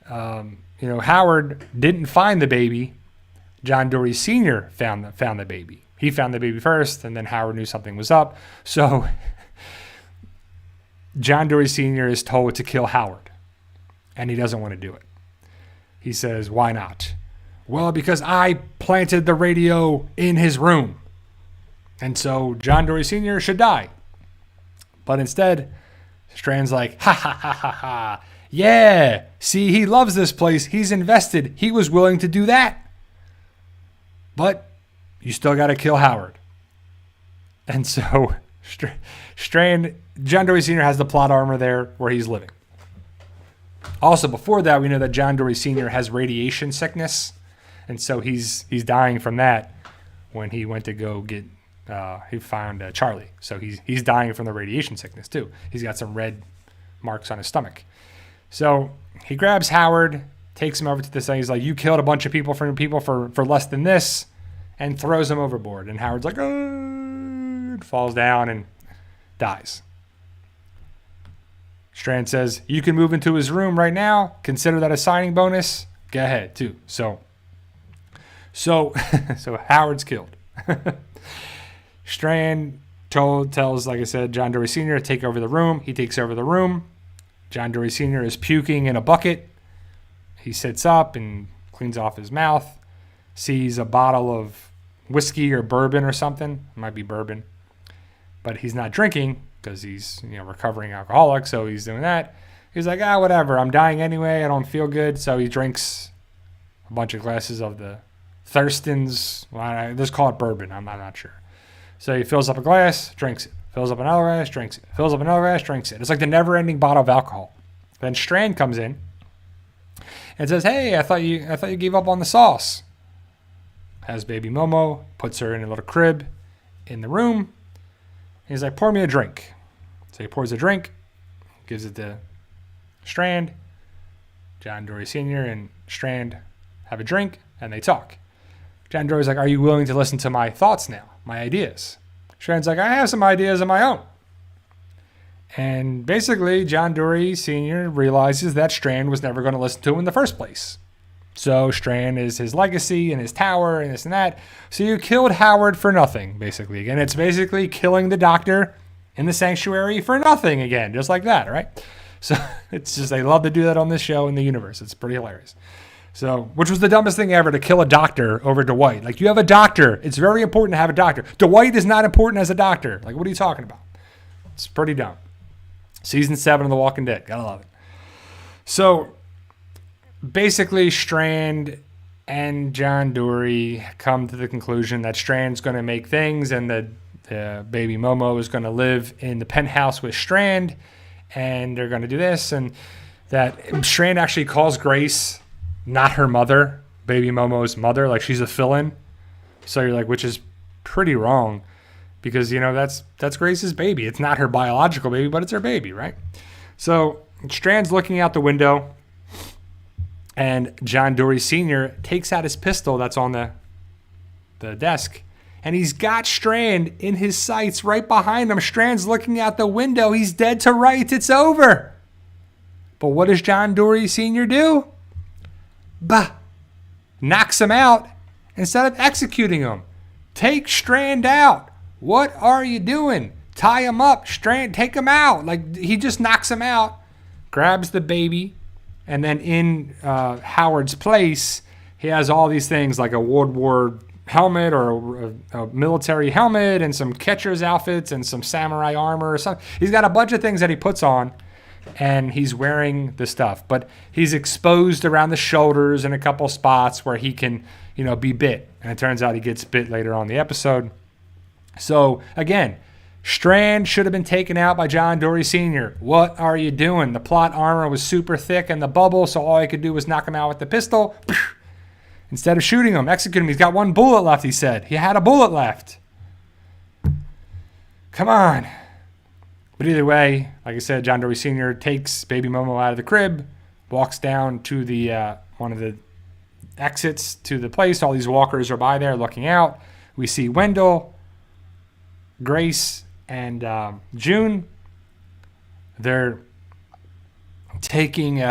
Howard didn't find the baby. John Dory Sr. found the baby. He found the baby first, and then Howard knew something was up. So John Dory Sr. is told to kill Howard, and he doesn't want to do it. He says, why not? Well, because I planted the radio in his room. And so John Dory Sr. should die. But instead, Strand's like, ha, ha, ha, ha, ha. Yeah, see, he loves this place. He's invested. He was willing to do that. But you still got to kill Howard. And so Strand, John Dory Sr. has the plot armor there where he's living. Also, before that, we know that John Dory Sr. has radiation sickness. And so he's dying from that when he went to go get, he found Charlie. So he's dying from the radiation sickness too. He's got some red marks on his stomach. So he grabs Howard, takes him over to the side. He's like, you killed a bunch of people for less than this, and throws him overboard. And Howard's like, oh, falls down and dies. Strand says, you can move into his room right now. Consider that a signing bonus. Go ahead too. So Howard's killed. Strand tells, like I said, John Dory Sr. to take over the room. He takes over the room. John Dory Sr. is puking in a bucket. He sits up and cleans off his mouth, sees a bottle of whiskey or bourbon or something. It might be bourbon. But he's not drinking because he's recovering alcoholic, so he's doing that. He's like, whatever. I'm dying anyway. I don't feel good. So he drinks a bunch of glasses of the Thurston's, let's call it bourbon. I'm not sure. So he fills up a glass, drinks it. Fills up another glass, drinks it. Fills up another glass, drinks it. It's like the never-ending bottle of alcohol. Then Strand comes in and says, hey, I thought you gave up on the sauce. Has baby Momo, puts her in a little crib in the room. He's like, pour me a drink. So he pours a drink, gives it to Strand. John Dory Sr. and Strand have a drink, and they talk. John Dory's like, are you willing to listen to my thoughts now, my ideas? Strand's like, I have some ideas of my own. And basically, John Dory Sr. realizes that Strand was never going to listen to him in the first place. So Strand is his legacy and his tower and this and that. So you killed Howard for nothing, basically. Again, it's basically killing the doctor in the sanctuary for nothing again, just like that, right? So it's just, they love to do that on this show in the universe. It's pretty hilarious. So, which was the dumbest thing ever, to kill a doctor over Dwight. Like, you have a doctor. It's very important to have a doctor. Dwight is not important as a doctor. Like, what are you talking about? It's pretty dumb. Season 7 of The Walking Dead. Gotta love it. So, basically, Strand and John Dory come to the conclusion that Strand's going to make things, and the baby Momo is going to live in the penthouse with Strand, and they're going to do this, and that Strand actually calls Grace not her mother, baby Momo's mother, like she's a fill-in. So you're like, which is pretty wrong, because that's Grace's baby. It's not her biological baby, but it's her baby, right? So Strand's looking out the window, and John Dory Sr. takes out his pistol that's on the desk, and he's got Strand in his sights right behind him. Strand's looking out the window. He's dead to rights. It's over. But what does John Dory Sr. do? Knocks him out instead of executing him. Take Strand out. What are you doing? Tie him up. Strand, take him out. Like, he just knocks him out, grabs the baby, and then in Howard's place, he has all these things like a World War helmet or a military helmet and some catcher's outfits and some samurai armor or something. He's got a bunch of things that he puts on, and he's wearing the stuff. But he's exposed around the shoulders in a couple spots where he can, be bit. And it turns out he gets bit later on in the episode. So, again, Strand should have been taken out by John Dory Sr. What are you doing? The plot armor was super thick in the bubble, so all he could do was knock him out with the pistol. Instead of shooting him, execute him. He's got one bullet left, he said. He had a bullet left. Come on. But either way, like I said, John Dory Sr. takes baby Momo out of the crib, walks down to the one of the exits to the place. All these walkers are by there looking out. We see Wendell, Grace, and June. They're taking...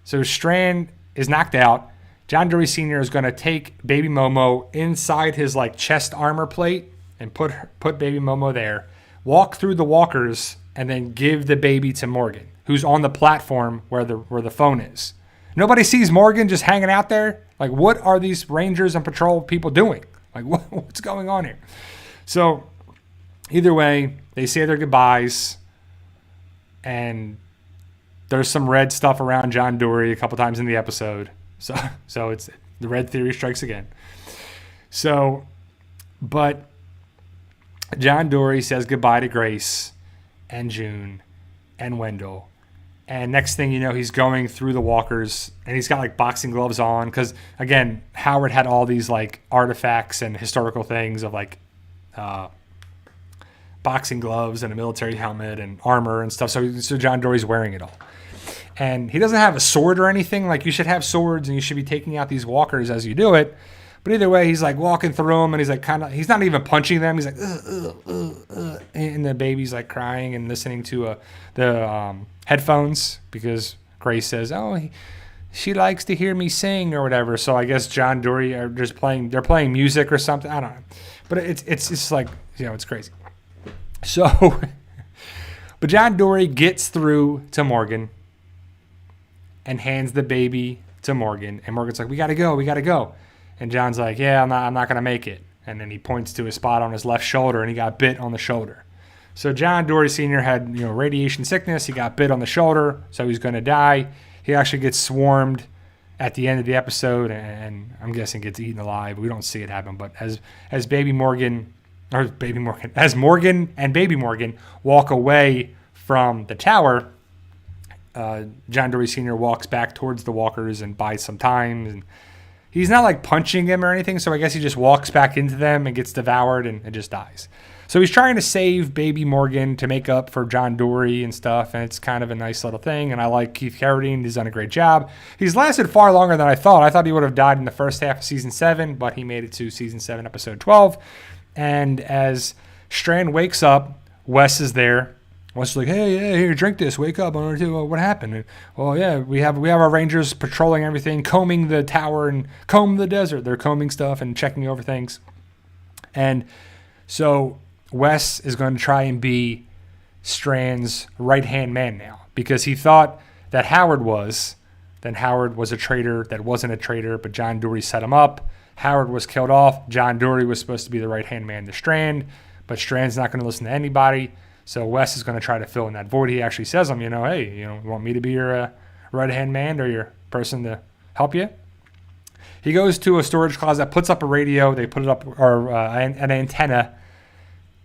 so Strand is knocked out. John Dory Sr. is going to take baby Momo inside his chest armor plate and put baby Momo there, walk through the walkers, and then give the baby to Morgan, who's on the platform where the phone is. Nobody sees Morgan just hanging out there. Like, what are these Rangers and patrol people doing? Like, what's going on here? So, either way, they say their goodbyes, and there's some red stuff around John Dory a couple times in the episode. So it's the red theory strikes again. So, but John Dory says goodbye to Grace and June and Wendell. And next thing you know, he's going through the walkers, and he's got boxing gloves on. Because, again, Howard had all these artifacts and historical things of boxing gloves and a military helmet and armor and stuff. So John Dory's wearing it all. And he doesn't have a sword or anything. You should have swords, and you should be taking out these walkers as you do it. But either way, he's walking through them, and he's he's not even punching them. He's and the baby's crying and listening to the headphones because Grace says, she likes to hear me sing or whatever. So I guess John Dory are just they're playing music or something. I don't know. But it's just it's crazy. So, but John Dory gets through to Morgan and hands the baby to Morgan. And Morgan's like, we got to go. And John's like, yeah, I'm not going to make it. And then he points to a spot on his left shoulder, and he got bit on the shoulder. So John Dory Sr. had, radiation sickness. He got bit on the shoulder, so he's going to die. He actually gets swarmed at the end of the episode, and I'm guessing gets eaten alive. We don't see it happen. But as Morgan and baby Morgan walk away from the tower, John Dory Sr. walks back towards the walkers and buys some time. And he's not punching him or anything, so I guess he just walks back into them and gets devoured and just dies. So he's trying to save baby Morgan to make up for John Dory and stuff, and it's kind of a nice little thing. And I like Keith Carradine. He's done a great job. He's lasted far longer than I thought. I thought he would have died in the first half of season 7, but he made it to season 7, episode 12. And as Strand wakes up, Wes is there. Wes is like, hey, here, drink this. Wake up. What happened? And, well, yeah, we have our Rangers patrolling everything, combing the tower and comb the desert. They're combing stuff and checking over things. And so Wes is going to try and be Strand's right-hand man now because he thought that Howard was. Then Howard was a traitor that wasn't a traitor, but John Dory set him up. Howard was killed off. John Dory was supposed to be the right-hand man to Strand, but Strand's not going to listen to anybody. So Wes is going to try to fill in that void. He actually says, hey, you want me to be your right-hand man or your person to help you? He goes to a storage closet, puts up a radio. They put it up, or an antenna.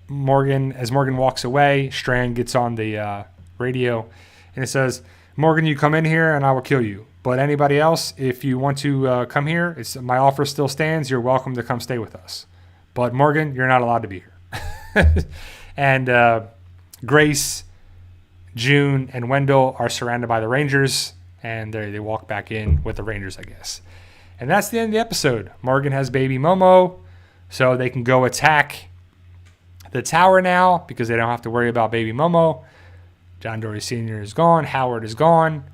As Morgan walks away, Strand gets on the radio, and it says, Morgan, you come in here and I will kill you. But anybody else, if you want to come here, my offer still stands. You're welcome to come stay with us. But Morgan, you're not allowed to be here. And Grace, June, and Wendell are surrounded by the Rangers, and they walk back in with the Rangers, I guess. And that's the end of the episode. Morgan has baby Momo, so they can go attack the tower now because they don't have to worry about baby Momo. John Dory Sr. is gone. Howard is gone.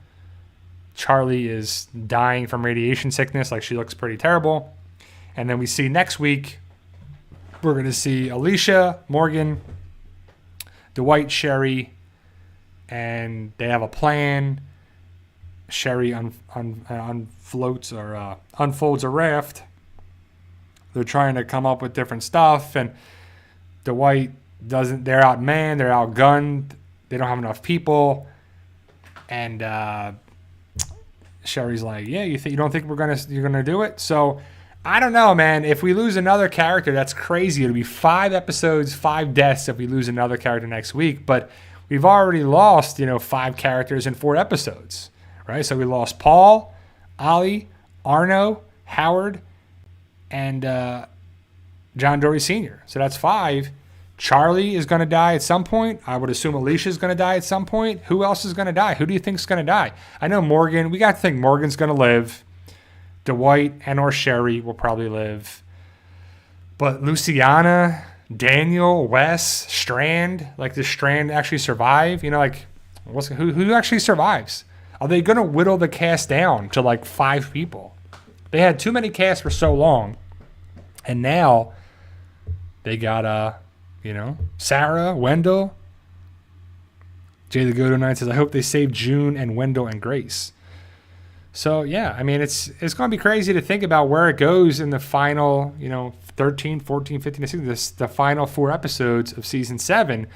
Charlie is dying from radiation sickness. She looks pretty terrible. And then we see next week, we're going to see Alicia, Morgan, Dwight, Sherry, and they have a plan. Sherry unfolds a raft. They're trying to come up with different stuff, and Dwight doesn't. They're outmanned. They're outgunned. They don't have enough people, and Sherry's like, "Yeah, you don't think you're gonna do it?" So I don't know, man. If we lose another character, that's crazy. It'll be 5 episodes, 5 deaths if we lose another character next week. But we've already lost, 5 characters in 4 episodes, right? So we lost Paul, Ollie, Arno, Howard, and John Dory Sr. So that's 5. Charlie is going to die at some point. I would assume Alicia is going to die at some point. Who else is going to die? Who do you think is going to die? I know Morgan. We got to think Morgan's going to live. Dwight and or Sherry will probably live. But Luciana, Daniel, Wes, Strand, does Strand actually survive? Who actually survives? Are they going to whittle the cast down to 5 people? They had too many casts for so long. And now they got, Sarah, Wendell. Jay the Godo Knight says, I hope they save June and Wendell and Grace. So, yeah, I mean, it's going to be crazy to think about where it goes in the final, 13, 14, 15, 16, the final 4 episodes of Season 7.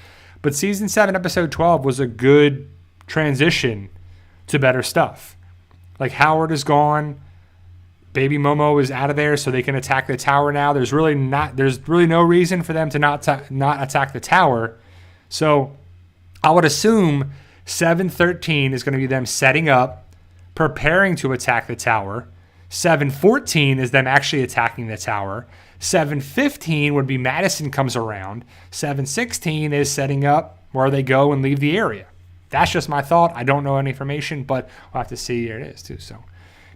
But Season 7, Episode 12 was a good transition to better stuff. Howard is gone. Baby Momo is out of there, so they can attack the tower now. There's really no reason for them to not attack the tower. So I would assume 7:13 is going to be them setting up, preparing to attack the tower. 7:14 is them actually attacking the tower. 7:15 would be Madison comes around. 7:16 is setting up where they go and leave the area. That's just my thought. I don't know any information, but we'll have to see. Here it is, too. So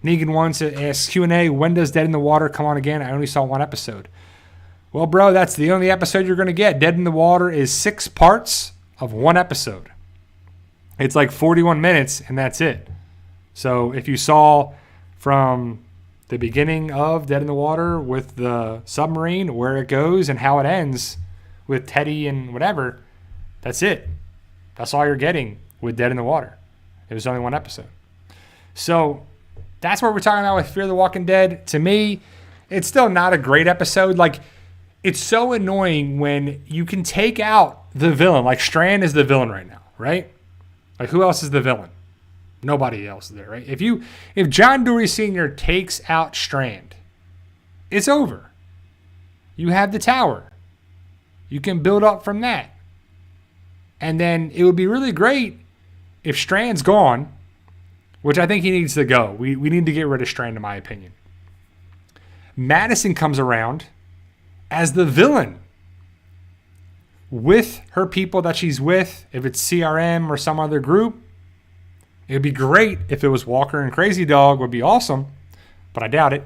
Negan wants to ask Q&A, when does Dead in the Water come on again? I only saw 1 episode. Well, bro, that's the only episode you're going to get. Dead in the Water is 6 parts of 1 episode. It's 41 minutes, and that's it. So if you saw from the beginning of Dead in the Water with the submarine, where it goes and how it ends with Teddy and whatever, that's it. That's all you're getting with Dead in the Water. It was only 1 episode. So that's what we're talking about with Fear the Walking Dead. To me, it's still not a great episode. It's so annoying when you can take out the villain. Strand is the villain right now, right? Who else is the villain? Nobody else is there, right? If John Dory Sr. takes out Strand, it's over. You have the tower. You can build up from that. And then it would be really great if Strand's gone, which I think he needs to go. We need to get rid of Strand, in my opinion. Madison comes around as the villain with her people that she's with. If it's CRM or some other group, it would be great. If it was Walker and Crazy Dog, would be awesome, but I doubt it.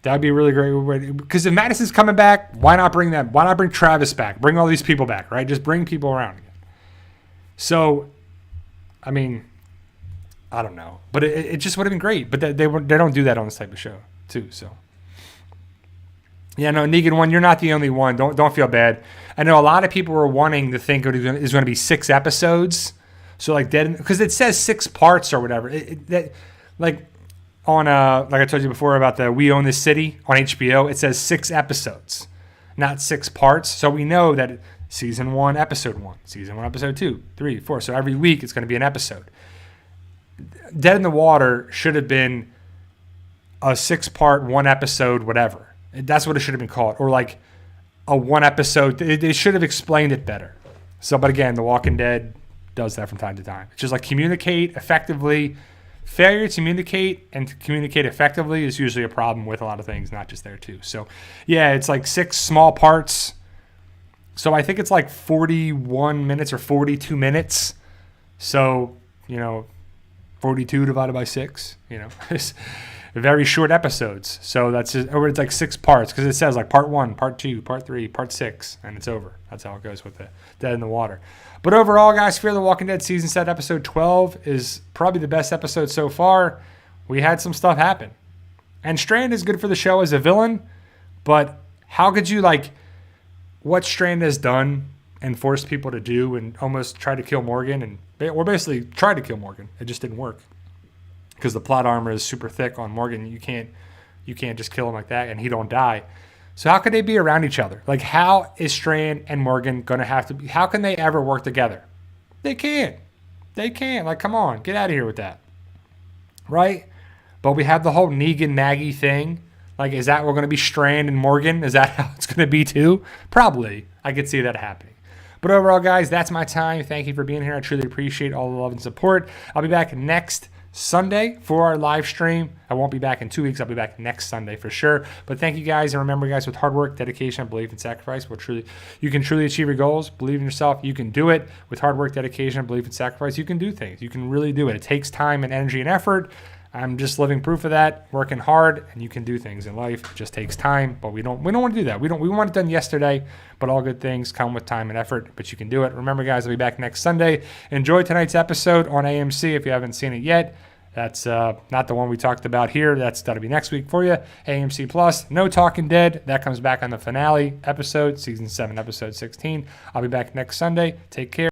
That would be a really great. Because if Madison's coming back, why not bring them? Why not bring Travis back? Bring all these people back, right? Just bring people around again. So, I mean, I don't know, but it just would have been great. But they don't do that on this type of show too. So, yeah, no, Negan 1, you're not the only one. Don't feel bad. I know a lot of people were wanting to think it is going to be 6 episodes. So Dead, because it says 6 parts or whatever. Like I told you before about the We Own This City on HBO, it says 6 episodes, not 6 parts. So we know that Season 1, Episode 1, Season 1, Episode 2, 3, 4. So every week it's going to be an episode. Dead in the Water should have been a 6-part, 1 episode, whatever. That's what it should have been called. Or a 1 episode. They should have explained it better. So, but again, The Walking Dead does that from time to time. It's just communicate effectively. Failure to communicate and to communicate effectively is usually a problem with a lot of things, not just there too. So, yeah, it's 6 small parts. So I think it's 41 minutes or 42 minutes. So, 42 divided by 6, it's very short episodes. So that's just, or it's 6 parts because it says part 1, part 2, part 3, part 6, and it's over. That's how it goes with the Dead in the Water. But overall, guys, Fear the Walking Dead Season 7, Episode 12 is probably the best episode so far. We had some stuff happen. And Strand is good for the show as a villain, But how could you, like, what Strand has done and forced people to do and almost try to kill Morgan, and or basically tried to kill Morgan. It just didn't work because the plot armor is super thick on Morgan. You can't just kill him like that and he don't die. So how could they be around each other? Like, how is Strand and Morgan going to have to be? How can they ever work together? They can't. They can't. Like, come on, get out of here with that. Right? But we have the whole Negan-Maggie thing. Like, is that we're going to be Strand and Morgan? Is that how it's going to be too? Probably. I could see that happening. But overall, guys, that's my time. Thank you for being here. I truly appreciate all the love and support. I'll be back next Sunday for our live stream. I won't be back in 2 weeks. I'll be back next Sunday for sure. But thank you, guys. And remember, guys, with hard work, dedication, belief, and sacrifice, you can truly achieve your goals. Believe in yourself. You can do it. With hard work, dedication, belief, and sacrifice, you can do things. You can really do it. It takes time and energy and effort. I'm just living proof of that, working hard, and you can do things in life. It just takes time, but we don't want to do that. We want it done yesterday, but all good things come with time and effort, but you can do it. Remember, guys, I'll be back next Sunday. Enjoy tonight's episode on AMC if you haven't seen it yet. That's not the one we talked about here. That'll be next week for you. AMC Plus, No Talking Dead. That comes back on the finale episode, season 7, episode 16. I'll be back next Sunday. Take care.